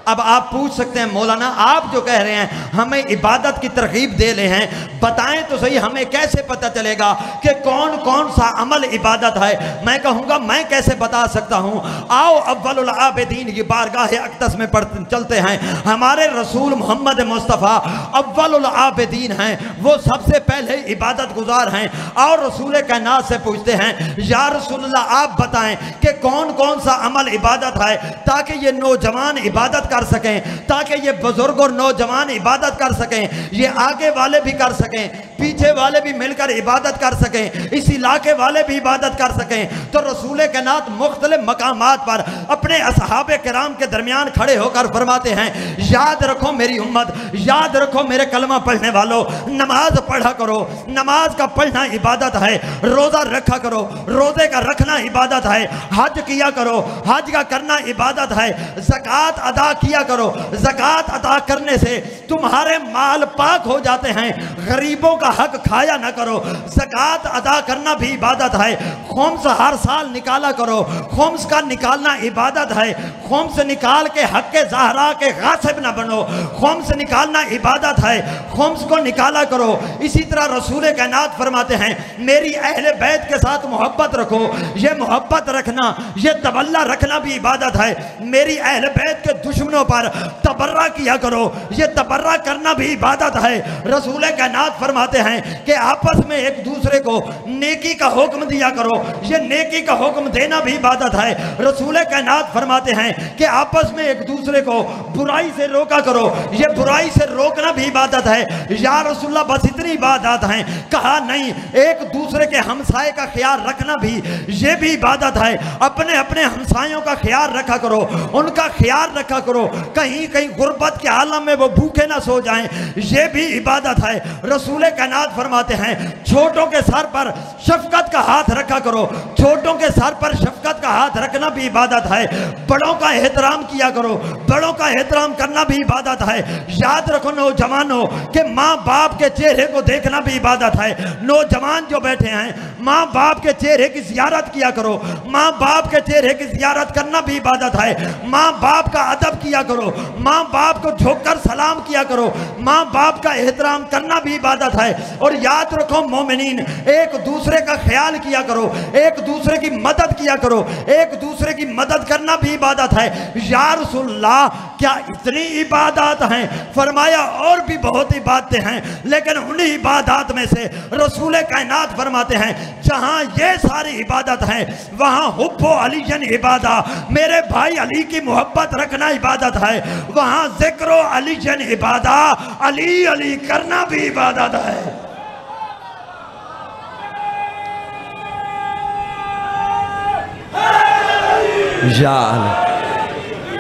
अब आप पूछ सकते हैं मौलाना आप जो कह रहे हैं हमें इबादत की तरगीब दे रहे हैं, बताएं तो सही हमें कैसे पता चलेगा कि कौन कौन सा अमल इबादत है। मैं कहूँगा मैं कैसे बता सकता हूँ। आओ अव्वलुल आबिदीन की बारगाह अक़दस में चलते हैं। हमारे रसूल मोहम्मद मुस्तफ़ा अव्वलुल आबिदीन हैं, वो सबसे पहले इबादत गुजार हैं। और रसूल कायनात से पूछते हैं या रसूलल्लाह आप बताएं कि कौन कौन सा अमल इबादत है ताकि ये नौजवान इबादत कर सकें, ताकि ये बुजुर्ग और नौजवान इबादत कर सकें, ये आगे वाले भी कर सकें, पीछे वाले भी मिलकर इबादत कर सकें, इस इलाके वाले भी इबादत कर सकें। तो रसूल कायनात मुख्तलिफ मकामात पर अपने असहाबे किराम के दरमियान खड़े होकर फरमाते हैं, याद रखो मेरी उम्मत, याद रखो मेरे कलमा पढ़ने वालों, नमाज पढ़ा करो, नमाज का पढ़ना इबादत है, रोज़ा रखा करो, रोज़े का रखना इबादत है, हज किया करो, हज का करना इबादत है, ज़कात अदा किया करो, ज़कात अदा करने से तुम्हारे माल पाक हो जाते हैं, गरीबों का हक खाया ना करो, ज़कात अदा करना भी इबादत है, खुम्स हर साल निकाला करो, खुम्स का निकालना इबादत है, खुम्स निकाल के हक के ज़हरा के गासिब ना बनो, खुम्स निकालना इबादत है, खुम्स को निकाला करो। इसी तरह रसूल कायनात फरमाते हैं, मेरी अहले बैत के साथ मोहब्बत रखो, ये मोहब्बत रखना, ये तबल्ला रखना भी इबादत है। मेरी अहले बैत के दुश्मनों पर तबर्रा किया करो, ये तबर्रा करना भी इबादत है। रसूल कायनात फरमाते हैं कि आपस में एक दूसरे को नेकी का हुक्म दिया करो, ये नेकी का हुक्म देना भी इबादत है। रसूल कायनात फरमाते हैं कि आपस में एक दूसरे को बुराई से रोका करो, ये बुराई से रोकना भी इबादत है। या रसूलुल्लाह बस इतनी इबादत हैं? कहा नहीं, एक दूसरे के हमसाए का ख्याल रखना भी ये भी इबादत है। अपने अपने हमसायों का ख्याल रखा करो, उनका ख्याल रखा करो, कहीं कहीं गुर्बत के आलम में वो भूखे ना सो जाएं, ये भी इबादत है। रसूल कायनात फरमाते हैं, छोटों के सर पर शफकत का हाथ रखा करो, छोटों के सर पर शफकत का हाथ रखना भी इबादत है। बड़ों का एहतराम किया करो, बड़ों का एहतराम करना भी इबादत है। याद रखो नौजवानों कि माँ बाप के चेहरे को देखना भी इबादत है। नौजवान जो बैठे हैं, माँ बाप के चेहरे की ज़ियारत किया करो, माँ बाप के चेहरे की ज़ियारत करना भी इबादत है। माँ बाप का अदब किया करो, माँ बाप को झुककर सलाम किया करो, माँ बाप का एहतराम करना भी इबादत है। और याद रखो मोमिनीन, एक दूसरे का ख्याल किया करो, एक दूसरे की मदद किया करो, एक दूसरे की मदद करना भी इबादत है। या रसूलल्लाह क्या इतनी इबादत हैं? फरमाया और भी बहुत इबादतें हैं, लेकिन उन्हीं इबादत में से रसूल कायनात फरमाते हैं, जहां ये सारी इबादत है वहां हुब्बो अलीजन इबादा, मेरे भाई अली की मोहब्बत रखना इबादत है। वहां जिक्रो अलीजन इबादा, अली अली करना भी इबादत है।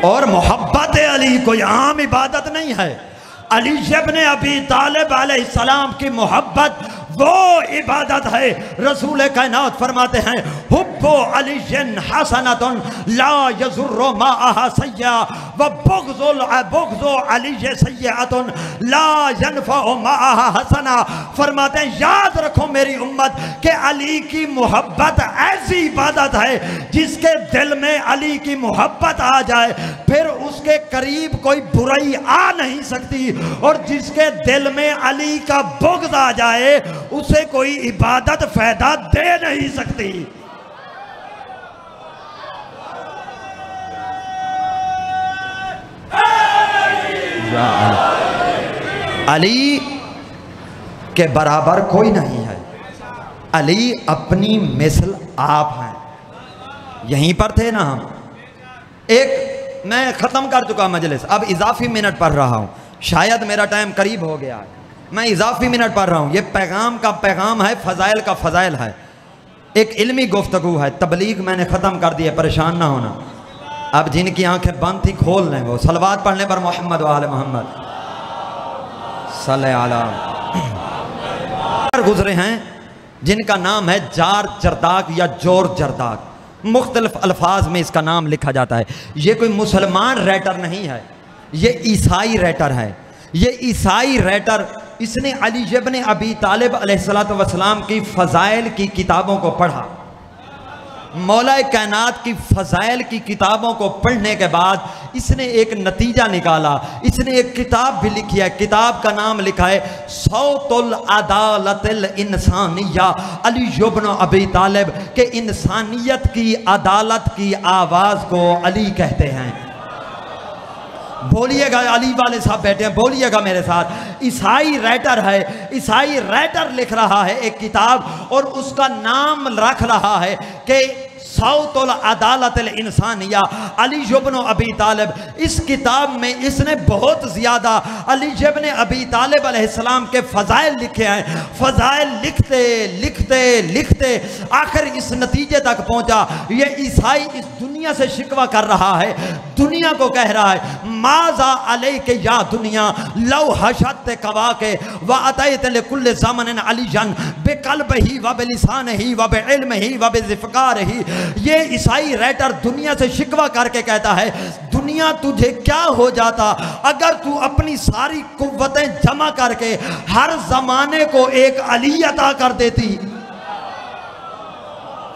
और मोहब्बत अली कोई आम इबादत नहीं है। अली इब्न अबी तालिब अलैहिस्सलाम की मोहब्बत वो इबादत है। रसूल कायनात फरमाते हैं, हुब्बो अलीजन हसनतुन ला यजुर्रु माअहा सय्या व बुग़्ज़ु अली सय्यअतुन ला यनफ़उ माअहा हसना। फरमाते हैं, याद रखो मेरी उम्मत के अली की मोहब्बत ऐसी इबादत है जिसके दिल में अली की मोहब्बत आ जाए फिर उसके करीब कोई बुराई आ नहीं सकती, और जिसके दिल में अली का बुग़्ज़ आ जाए उसे कोई इबादत फायदा दे नहीं सकती। अली के बराबर कोई नहीं है। अली अपनी मिसल आप हैं। यहीं पर थे ना हम। एक मैं ख़त्म कर चुका मजलिस, अब इजाफी मिनट पढ़ रहा हूँ, शायद मेरा टाइम करीब हो गया, मैं इजाफी मिनट पढ़ रहा हूँ। ये पैगाम का पैगाम है, फ़ज़ाइल का फ़ज़ाइल है, एक इल्मी गुफ्तगू है। तबलीग मैंने ख़त्म कर दिया, परेशान ना होना। अब जिनकी आंखें बंद थी खोल लें, वो सलवात पढ़ने पर मोहम्मद व आले मोहम्मद सल्लल्लाहु अलैहि गुजरे हैं जिनका नाम है जार जरदाक या जोर जरदाक। मुख्तलिफ अल्फाज में इसका नाम लिखा जाता है। ये कोई मुसलमान राइटर नहीं है, ये ईसाई राइटर है। ये ईसाई राइटर, इसने अली इब्न अबी तालिब अलैहिस्सलातु वस्सलाम की फ़ज़ाइल की किताबों को पढ़ा। मौला कायनात की फ़ज़ाइल की किताबों को पढ़ने के बाद इसने एक नतीजा निकाला। इसने एक किताब भी लिखी है, किताब का नाम लिखा है सौतुल अदालतिल इंसानिया। अली इब्न अबी तालिब के इंसानियत की अदालत की आवाज़ को अली कहते हैं। बोलिएगा, अली वाले साहब बैठे हैं, बोलिएगा मेरे साथ। ईसाई राइटर है, ईसाई राइटर लिख रहा है एक किताब और उसका नाम रख रहा है कि सौतुल अदालतुल इंसानिया अली इब्न अबी तालिब, इस किताब में इसने बहुत ज़्यादा अली इब्न अबी तालिब अलैहिस्सलाम के फ़ज़ाइल लिखे हैं। फ़ज़ाइल लिखते लिखते लिखते आखिर इस नतीजे तक पहुँचा, ये ईसाई इस दुनिया से शिकवा कर रहा है, दुनिया को कह रहा है माज़ा अलैके या दुनिया लौ हशत कवा के व अतैत लिकुल्ल ज़मानिन अलीजन बिक़ल्बिही व बिलिसानिही व बिइल्मिही व बिज़िफ़कारिही। ये ईसाई राइटर दुनिया से शिकवा करके कहता है दुनिया तुझे क्या हो जाता अगर तू अपनी सारी कुव्वतें जमा करके हर जमाने को एक अली अता कर देती।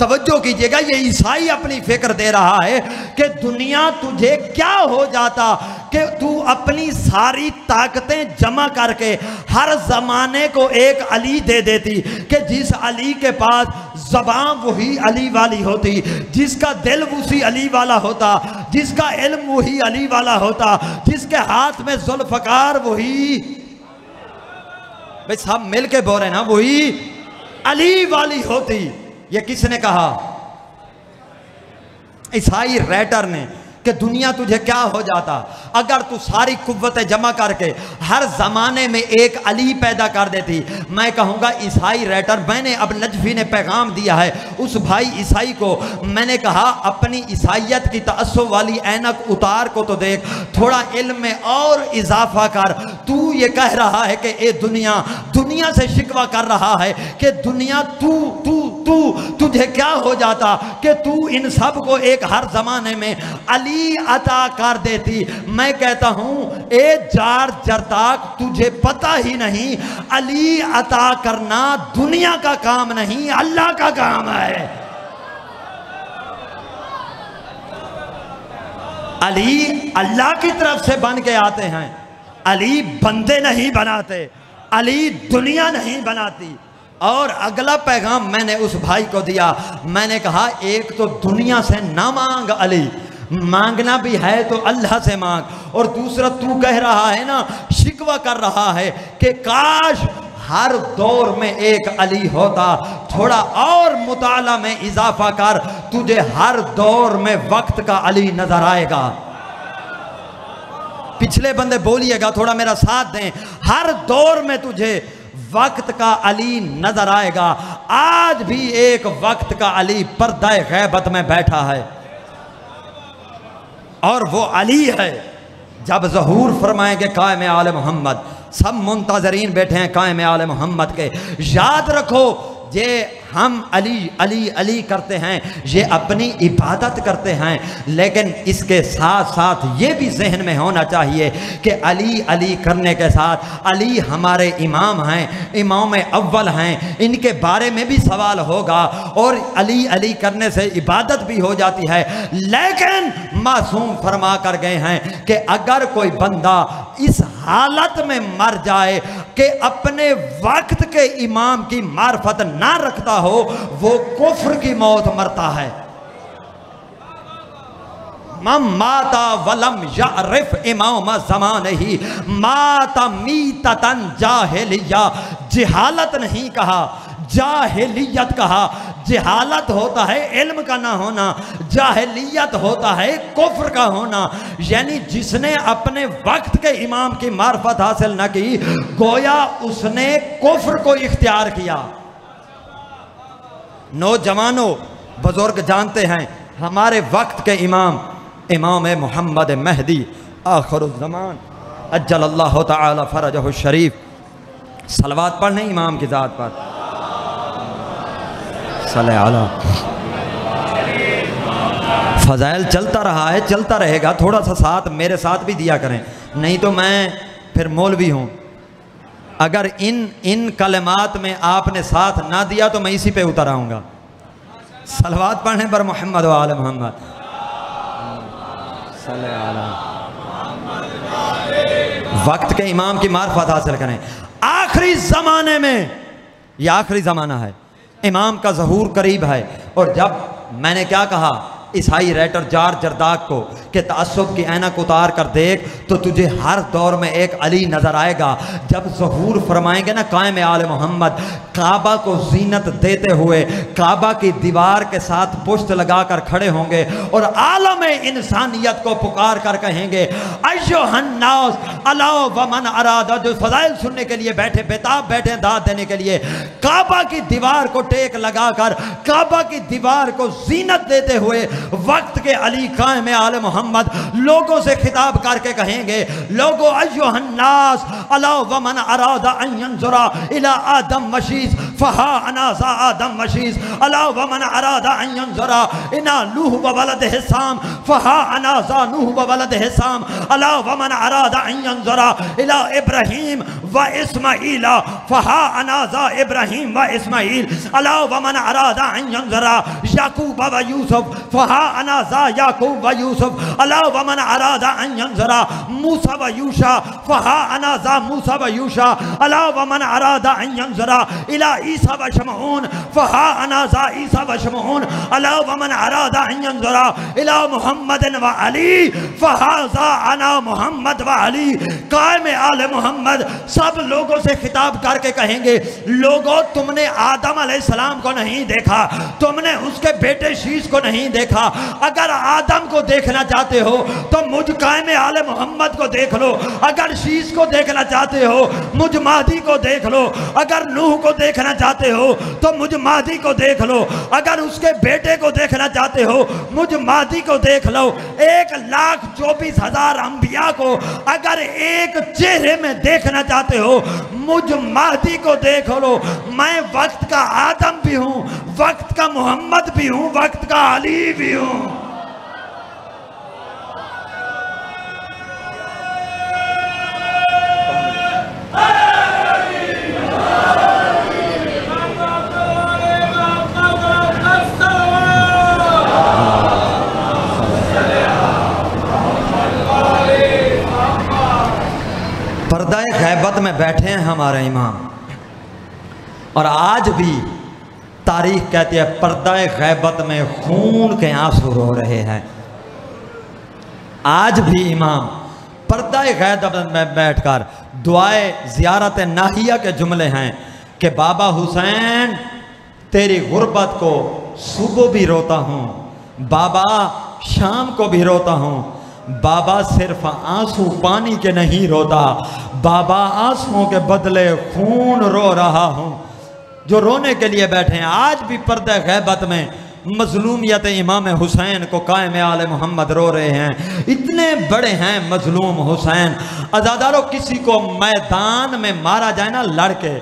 तवज्जो कीजिएगा, ये ईसाई अपनी फिक्र दे रहा है कि दुनिया तुझे क्या हो जाता कि तू अपनी सारी ताकतें जमा करके हर जमाने को एक अली दे देती, कि जिस अली के पास ज़बान वही अली वाली होती, जिसका दिल उसी अली वाला होता, जिसका इल्म वही अली वाला होता, जिसके हाथ में जुल्फ़कार वही, भाई सब मिल के बोल रहे ना, वही अली वाली होती। ये किसने कहा? ईसाई राइटर ने, कि दुनिया तुझे क्या हो जाता अगर तू सारी कुव्वतें जमा करके हर ज़माने में एक अली पैदा कर देती। मैं कहूँगा ईसाई राइटर, मैंने अब नजफी ने पैगाम दिया है उस भाई ईसाई को, मैंने कहा अपनी ईसाइयत की तअस्सुब वाली ऐनक उतार को तो देख, थोड़ा इल्म में और इजाफा कर। तू ये कह रहा है कि ये दुनिया से शिकवा कर रहा है कि दुनिया तुझे क्या हो जाता कि तू इन सब को एक हर ज़माने में अली अता कर देती। मैं कहता हूं ए जार जरताक, तुझे पता ही नहीं अली अता करना दुनिया का काम नहीं, अल्लाह का काम है। अली अल्लाह की तरफ से बन के आते हैं, अली बंदे नहीं बनाते, अली दुनिया नहीं बनाती। और अगला पैगाम मैंने उस भाई को दिया, मैंने कहा एक तो दुनिया से ना मांग अली, मांगना भी है तो अल्लाह से मांग, और दूसरा तू कह रहा है ना, शिकवा कर रहा है कि काश हर दौर में एक अली होता। थोड़ा और मुताला में इजाफा कर, तुझे हर दौर में वक्त का अली नजर आएगा। पिछले बंदे बोलिएगा, थोड़ा मेरा साथ दें, हर दौर में तुझे वक्त का अली नजर आएगा। आज भी एक वक्त का अली पर्दा गैबत में बैठा है, और वो अली है जब ज़हूर फरमाएंगे कायम आले मोहम्मद, सब मुंतज़रीन बैठे हैं कायम आले मोहम्मद के। याद रखो, ये हम अली अली अली करते हैं, ये अपनी इबादत करते हैं, लेकिन इसके साथ साथ ये भी जहन में होना चाहिए कि अली अली करने के साथ अली हमारे इमाम हैं, इमाम अव्वल हैं, इनके बारे में भी सवाल होगा, और अली अली करने से इबादत भी हो जाती है। लेकिन मासूम फरमा कर गए हैं कि अगर कोई बंदा इस हालत में मर जाए कि अपने वक्त के इमाम की मार्फत ना रखता हो, वो कुफ्र की मौत मरता है। मम माता वलम यारिफ इमाम ज़मानिही माता मीततन जाहिलिया। जिहालत नहीं कहा, जाहिलियत कहा। जिहालत होता है इल्म का ना होना, जाहिलियत होता है कुफ्र का होना। यानी जिसने अपने वक्त के इमाम की मार्फत हासिल न की, गोया उसने कुफ्र को इख्तियार किया। नौजवानों, बुजुर्ग जानते हैं हमारे वक्त के इमाम इमाम मोहम्मद महदी आखिरुज़्ज़मान अज्जलल्लाहु तआला फरजहु शरीफ। सलवात पढ़ने इमाम की ज़ात पर सल्ले अला। फ़ज़ाइल चलता रहा है, चलता रहेगा, थोड़ा सा साथ मेरे साथ भी दिया करें, नहीं तो मैं फिर मौलवी हूँ। अगर इन कलमात में आपने साथ ना दिया तो मैं इसी पे उतर आऊँगा। सलवात पढ़ने पर मोहम्मद व आले मोहम्मद सल्ले अला। वक्त के इमाम की मार्फत हासिल करें। आखिरी ज़माने में, यह आखिरी ज़माना है, इमाम का ज़हूर करीब है। और जब मैंने क्या कहा ईसाई राइटर जॉर्ज जरदाक को कि तअस्सुब की ऐनक उतार कर देख तो तुझे हर दौर में एक अली नजर आएगा। जब ज़हूर फरमाएंगे ना कायम आले मोहम्मद, काबा को जीनत देते हुए काबा की दीवार के साथ पुष्ट लगाकर खड़े होंगे और आलम इंसानियत को पुकार कर कहेंगे अय्युहन्नास अला वमन अरादा। जो फजाइल सुनने के लिए बैठे, बेताब बैठे दाद देने के लिए, काबा की दीवार को टेक लगाकर काबा की दीवार को जीनत देते हुए वक्त के अली कायम आले मोहम्मद लोगों से खिताब करके कहेंगे, लोगो अय्युहन्नास अला वमन अरादा अन यंजुरा इला आदम मशीस फहा अनाजा आदम मशीस अला वमन अरादा अन यंजुरा इना नूह व वलद हिसाम फहा अनाजा नूह व वलद हिसाम अला वमन अरादा अन यंजुरा इला इब्राहीम व इस्माईल फहा अनाजा इब्राहीम व इस्माईल अला वमन अरादा अन यंजुरा याकूब व यूसुफ फहा अनाजा याकूब व यूसुफ अला वमन अरादा अन यंजुरा मूसा व यूशा फहा अनाजा मूसा व यूशा अला वमन अरादा अन यंजुरा इला ईसा व शमऊन फहा अनाजा ईसा व शमऊन अला वमन अरादा अन यंजुरा इला मुहम्मद व अली फहाजा अना मुहम्मद व अली। कायम आले मोहम्मद सब लोगों से खिताब करके कहेंगे, लोगों तुमने आदम अलैहिस्सलाम को नहीं देखा, तुमने उसके बेटे शीश को नहीं देखा। अगर आदम को देखना चाहते हो तो मुझ कायम आले मोहम्मद को देख लो, अगर शीश को देखना चाहते हो मुझ महदी को देख लो, अगर नूह को देखना चाहते हो तो मुझ महदी को देख लो, अगर उसके बेटे को देखना चाहते हो मुझ महदी को देख लो। 1,24,000 अंबिया को अगर एक चेहरे में देखना चाहते हो मुझ महदी को देख लो। मैं वक्त का आदम भी हूं, वक्त का मोहम्मद भी हूं, वक्त का अली भी हूं। पर्दा गैबत में बैठे हैं हमारे इमाम, और आज भी तारीख कहती है पर्दा गैबत में खून के आंसू रो रहे हैं। आज भी इमाम पर्दा गैबत में बैठकर दुआए ज़ियारत नाहिया के जुमले हैं कि बाबा हुसैन तेरी गुर्बत को सुबह भी रोता हूँ, बाबा शाम को भी रोता हूँ, बाबा सिर्फ आंसू पानी के नहीं रोता, बाबा आंसुओं के बदले खून रो रहा हूँ। जो रोने के लिए बैठे हैं आज भी पर्दे गैबत में मजलूमियत इमाम हुसैन को कायम आले मोहम्मद रो रहे हैं। इतने बड़े हैं मजलूम हुसैन। अज़ादारों, किसी को मैदान में मारा जाए ना लड़के,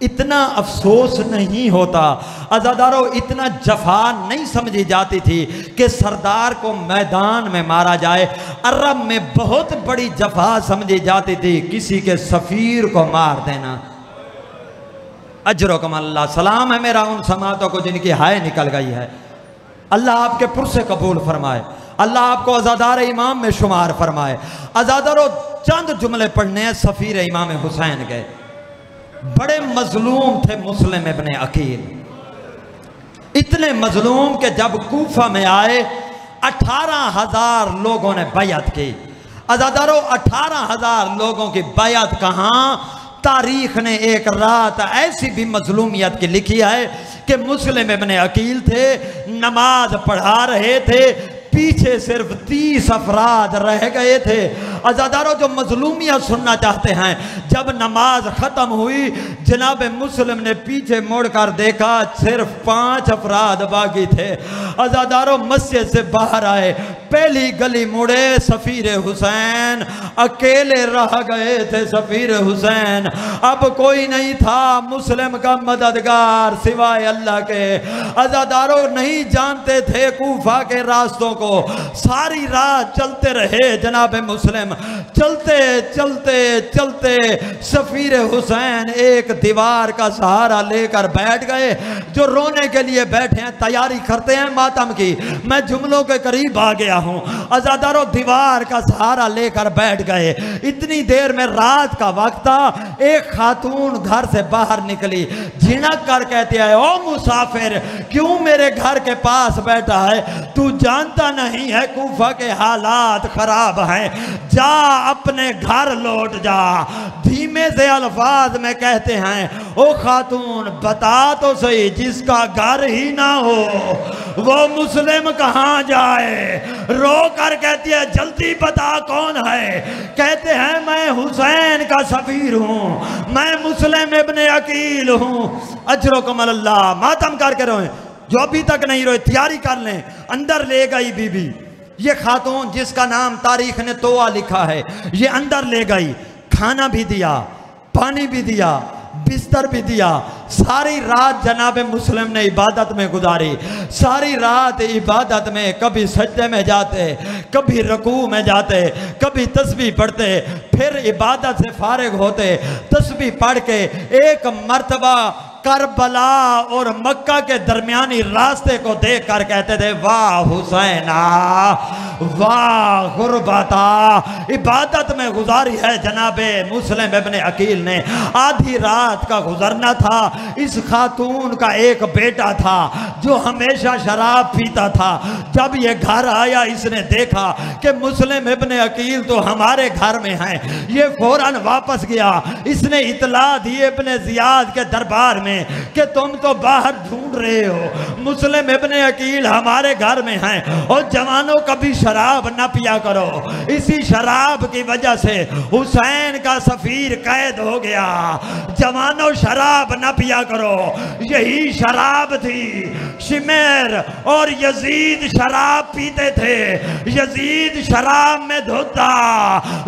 इतना अफसोस नहीं होता। अज़ादारों, इतना जफा नहीं समझी जाती थी कि सरदार को मैदान में मारा जाए। अरब में बहुत बड़ी जफा समझी जाती थी किसी के सफ़ीर को मार देना। अजरकम अल्लाह, सलाम है मेरा उन समातों को जिनकी हाय निकल गई है। अल्लाह आपके पुरसे कबूल फरमाए, अल्लाह आपको अज़ादार इमाम में शुमार फरमाए। अज़ादारों, चंद जुमले पढ़ने हैं सफ़ीर इमाम हुसैन के। बड़े मजलूम थे मुस्लिम इब्ने अकील, इतने मजलूम के जब कूफा में आए 18,000 लोगों ने बैयत की। अज़ादारों, 18,000 लोगों की बैयत कहाँ? तारीख ने एक रात ऐसी भी मजलूमियत की लिखी है कि मुस्लिम इब्ने अकील थे, नमाज पढ़ा रहे थे, पीछे सिर्फ 30 अफराद रह गए थे। अज़ादारों, जो मजलूमियत सुनना चाहते हैं, जब नमाज ख़त्म हुई जनाब मुस्लिम ने पीछे मुड़कर देखा सिर्फ 5 अफराद बाकी थे। अज़ादारों, मस्जिद से बाहर आए, पहली गली मुड़े, सफ़ीर हुसैन अकेले रह गए थे। सफ़ीर हुसैन, अब कोई नहीं था मुस्लिम का मददगार सिवाय अल्लाह के। अज़ादारों, नहीं जानते थे कूफा के रास्तों को। सारी रात चलते रहे जनाब मुस्लिम, मुस्लिम चलते चलते चलते सफीर हुसैन एक दीवार का सहारा लेकर बैठ गए। जो रोने के लिए बैठे हैं, तैयारी करते हैं मातम की। मैं जुमलों के करीब आ गया हूं। अज़ादारों दीवार का सहारा लेकर बैठ गए। इतनी देर में रात का वक्त था। एक खातून घर से बाहर निकली, झिनक कर कहती है, ओ मुसाफिर, क्यों मेरे घर के पास बैठा है? तू जानता नहीं है कूफा के हालात खराब हैं, जा अपने घर लौट जा। धीमे से अल्फाज में कहते हैं, ओ खातून बता तो सही, जिसका घर ही ना हो वो मुस्लिम कहाँ जाए? रो कर कहती है, जल्दी बता कौन है? कहते हैं, मैं हुसैन का सफीर हूँ, मैं मुस्लिम इब्ने अकील हूँ। अजरुकुम अल्लाह। मातम करके रोए, जो अभी तक नहीं रोए तैयारी कर लें। अंदर ले गई बीबी, ये खातून जिसका नाम तारीख ने तोआ लिखा है, ये अंदर ले गई। खाना भी दिया, पानी भी दिया, बिस्तर भी दिया। सारी रात जनाब मुस्लिम ने इबादत में गुजारी। सारी रात इबादत में, कभी सज्दे में जाते, कभी रकू में जाते, कभी तस्बीह पढ़ते, फिर इबादत से फारिग होते, तस्बीह पढ़ के एक मर्तबा करबला और मक्का के दरमियानी रास्ते को देख कर कहते थे, वाह हुसैना, वाह गुरबता। इबादत में गुजारी है जनाबे मुस्लिम इब्ने अकील ने। आधी रात का गुजरना था। इस खातून का एक बेटा था जो हमेशा शराब पीता था। जब ये घर आया, इसने देखा कि मुस्लिम इब्ने अकील तो हमारे घर में हैं। ये फौरन वापस गया। इसने इतला दी इब्ने जियाद के दरबार में कि तुम तो बाहर ढूंढ रहे हो, मुस्लिम इब्ने अकील हमारे घर में हैं, और जवानों कभी शराब न पिया करो। इसी शराब की वजह से हुसैन का सफीर कैद हो गया। जवानों शराब न पिया करो। यही शराब थी। शिमेर और यजीद शराब पीते थे। यजीद शराब में धोता,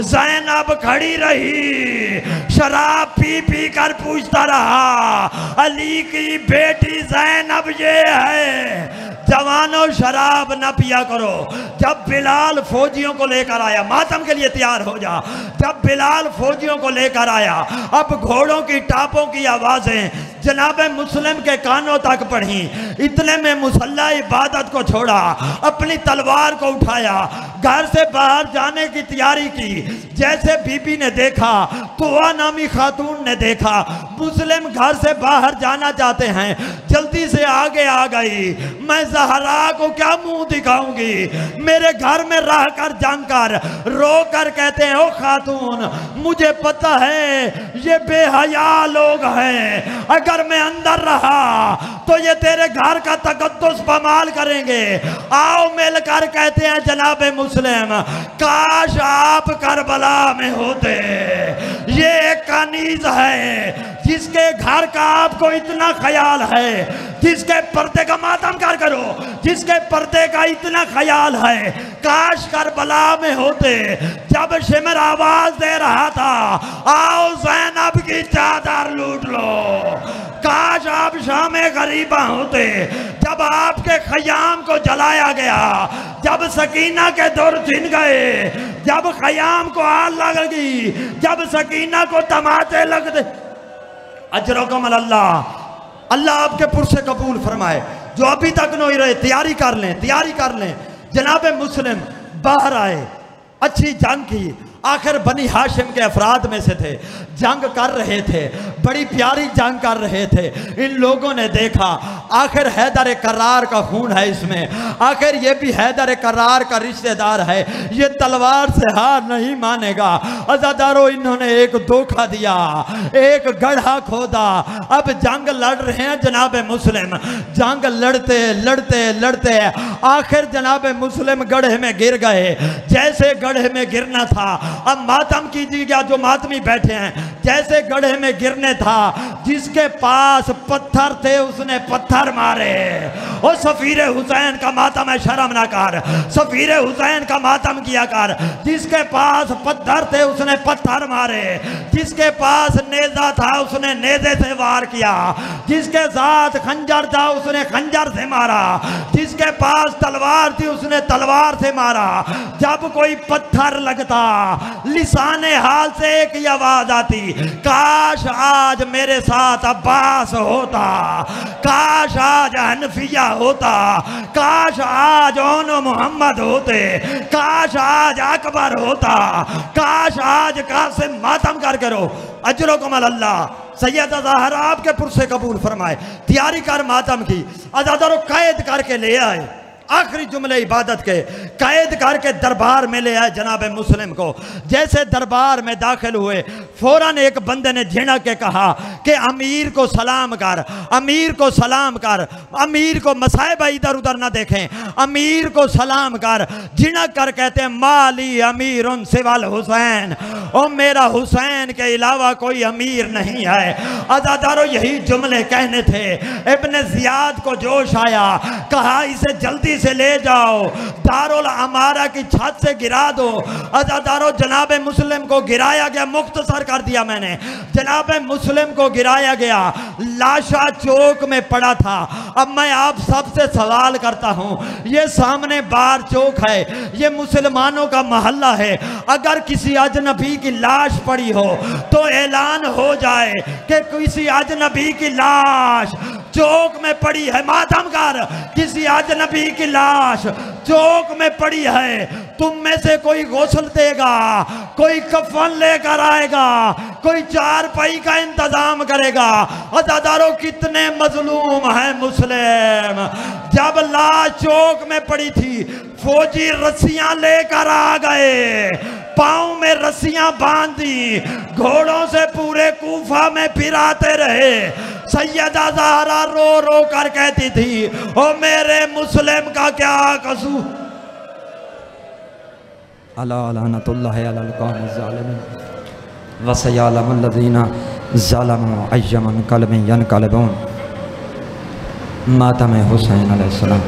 ज़ैनब खड़ी रही, शराब पी पी कर पूछता रहा, अली की बेटी ज़ैनब ये है। जवानों शराब न पिया करो। जब बिलाल फौजियों को लेकर आया, मातम के लिए तैयार हो जा। जब बिलाल फौजियों को लेकर आया, अब घोड़ों की टापों की आवाजें जनाब मुस्लिम के कानों तक पड़ी। इतने में मुसल्ला इबादत को छोड़ा, अपनी तलवार को उठाया, घर से बाहर जाने की तैयारी की। जैसे बीबी ने देखा, तोआ नामी खातून ने देखा, मुस्लिम घर से बाहर जाना चाहते हैं, जल्दी से आगे आ गई। मैं ज़हरा को क्या मुंह दिखाऊंगी? मेरे घर में रह कर जानकर रो कर कहते हैं, ओ खातून, मुझे पता है ये बेहया लोग हैं। अगर मैं अंदर रहा तो ये तेरे घर का तकद्दुस पमाल करेंगे। आओ मिलकर कहते हैं, जनाब मुस्लिम, काश आप करबला में होते। ये एक कनीज है जिसके घर का आपको इतना ख्याल है, जिसके पर्दे का मातम कर करो, जिसके पर्दे का इतना ख्याल है। काश करबला में होते। जब शिमर आवाज दे रहा था, आओ ज़ैनब की चादर लूट लो। काश आप शामे गरीबा होते। जब आपके खयाम को जलाया गया, जब सकीना के दौर छिन गए, जब खयाम को आग लगी, जब सकीना को तमाचे लगते, अजरुकुम अल्लाह, अल्लाह आपके पुरसे कबूल फरमाए। जो अभी तक नहीं रहे तैयारी कर लें, तैयारी कर लें। जनाब मुस्लिम बाहर आए, अच्छी जंग की। आखिर बनी हाशिम के अफराद में से थे, जंग कर रहे थे, बड़ी प्यारी जंग कर रहे थे। इन लोगों ने देखा आखिर हैदर करार का खून है इसमें, आखिर ये भी हैदर करार का रिश्तेदार है, ये तलवार से हार नहीं मानेगा। अज़ादारों, इन्होंने एक धोखा दिया, एक गड्ढा खोदा। अब जंग लड़ रहे हैं जनाब मुस्लिम। जंग लड़ते लड़ते लड़ते आखिर जनाब मुस्लिम गड्ढे में गिर गए। जैसे गड्ढे में गिरना था, अब मातम कीजिएगा जो मातमी बैठे हैं, जैसे गड्ढे में गिरने था, जिसके पास पत्थर थे उसने पत्थर मारे। और सफीर हुसैन का मातम है, शर्म ना कर, सफीर हुसैन का मातम किया कर। जिसके पास पत्थर थे उसने पत्थर मारे, जिसके पास नेजा था उसने नेजे से वार किया, जिसके साथ खंजर था उसने खंजर से मारा, जिसके पास तलवार थी उसने तलवार से मारा। जब कोई पत्थर लगता लिसाने हाल से एक ही आवाज आती, काश आज मेरे साथ अब्बास होता, काश आज हनफिया होता, काश आज ओनो मोहम्मद होते, काश आज अकबर होता, काश आज कासिम मातम कर करो। अजरो कमल अल्लाह सैयदा ज़हरा आपके पुरसे कबूल फरमाए। तैयारी कर मातम की, अज़ादारो कैद करके ले आए, आखिरी जुमले इबादत के कैद करके दरबार में ले आए जनाब मुस्लिम को। जैसे दरबार में दाखिल हुए फौरन एक बंदे ने झिड़क के कहा कि अमीर को सलाम कर, अमीर को सलाम कर, अमीर को मसाइब इधर उधर ना देखें, अमीर को सलाम कर। झिड़क कर कहते हैं माली अमीर उन सिवाल हुसैन, ओ मेरा हुसैन के अलावा कोई अमीर नहीं है। अज़ादारो यही जुमले कहने थे। इब्न ज़ियाद को जोश आया, कहा इसे जल्दी से ले जाओ, दारुल अमारा की छत से गिरा दो। अज़ादारो जनाब मुस्लिम को गिराया गया, मुख्तसर कर दिया मैंने, जनाब मुस्लिम को गिराया गया, लाशा चौक में पड़ा था। अब मैं आप सबसे सवाल करता हूं, ये सामने बार चौक है, ये मुसलमानों का मोहल्ला है, अगर किसी अजनबी की लाश पड़ी हो तो ऐलान हो जाए कि किसी अजनबी की लाश चौक में पड़ी है, मातम कर, किसी अजनबी की लाश चौक में पड़ी है, तुम में से कोई गोसल देगा, कोई कफन लेकर आएगा, कोई चारपाई का इंतजाम करेगा। अज़ादारो कितने मजलूम हैं मुस्लिम। जब लाश चौक में पड़ी थी फौजी रस्सियां लेकर आ गए, पाँव में रस्सियां बांधी, घोड़ों से पूरे कूफा में फिराते रहे। सैयदा ज़हरा रो रो कर कहती थी, ओ मेरे मुस्लिम का क्या कसूर। अला लानतुल्लाहि अलल कौमिज़ ज़ालिमीन व सयअलमुल लज़ीना ज़लमू अय्यमन क़ल्बिन यनक़लिबून। मातम हुसैन अलैहिस्सलाम।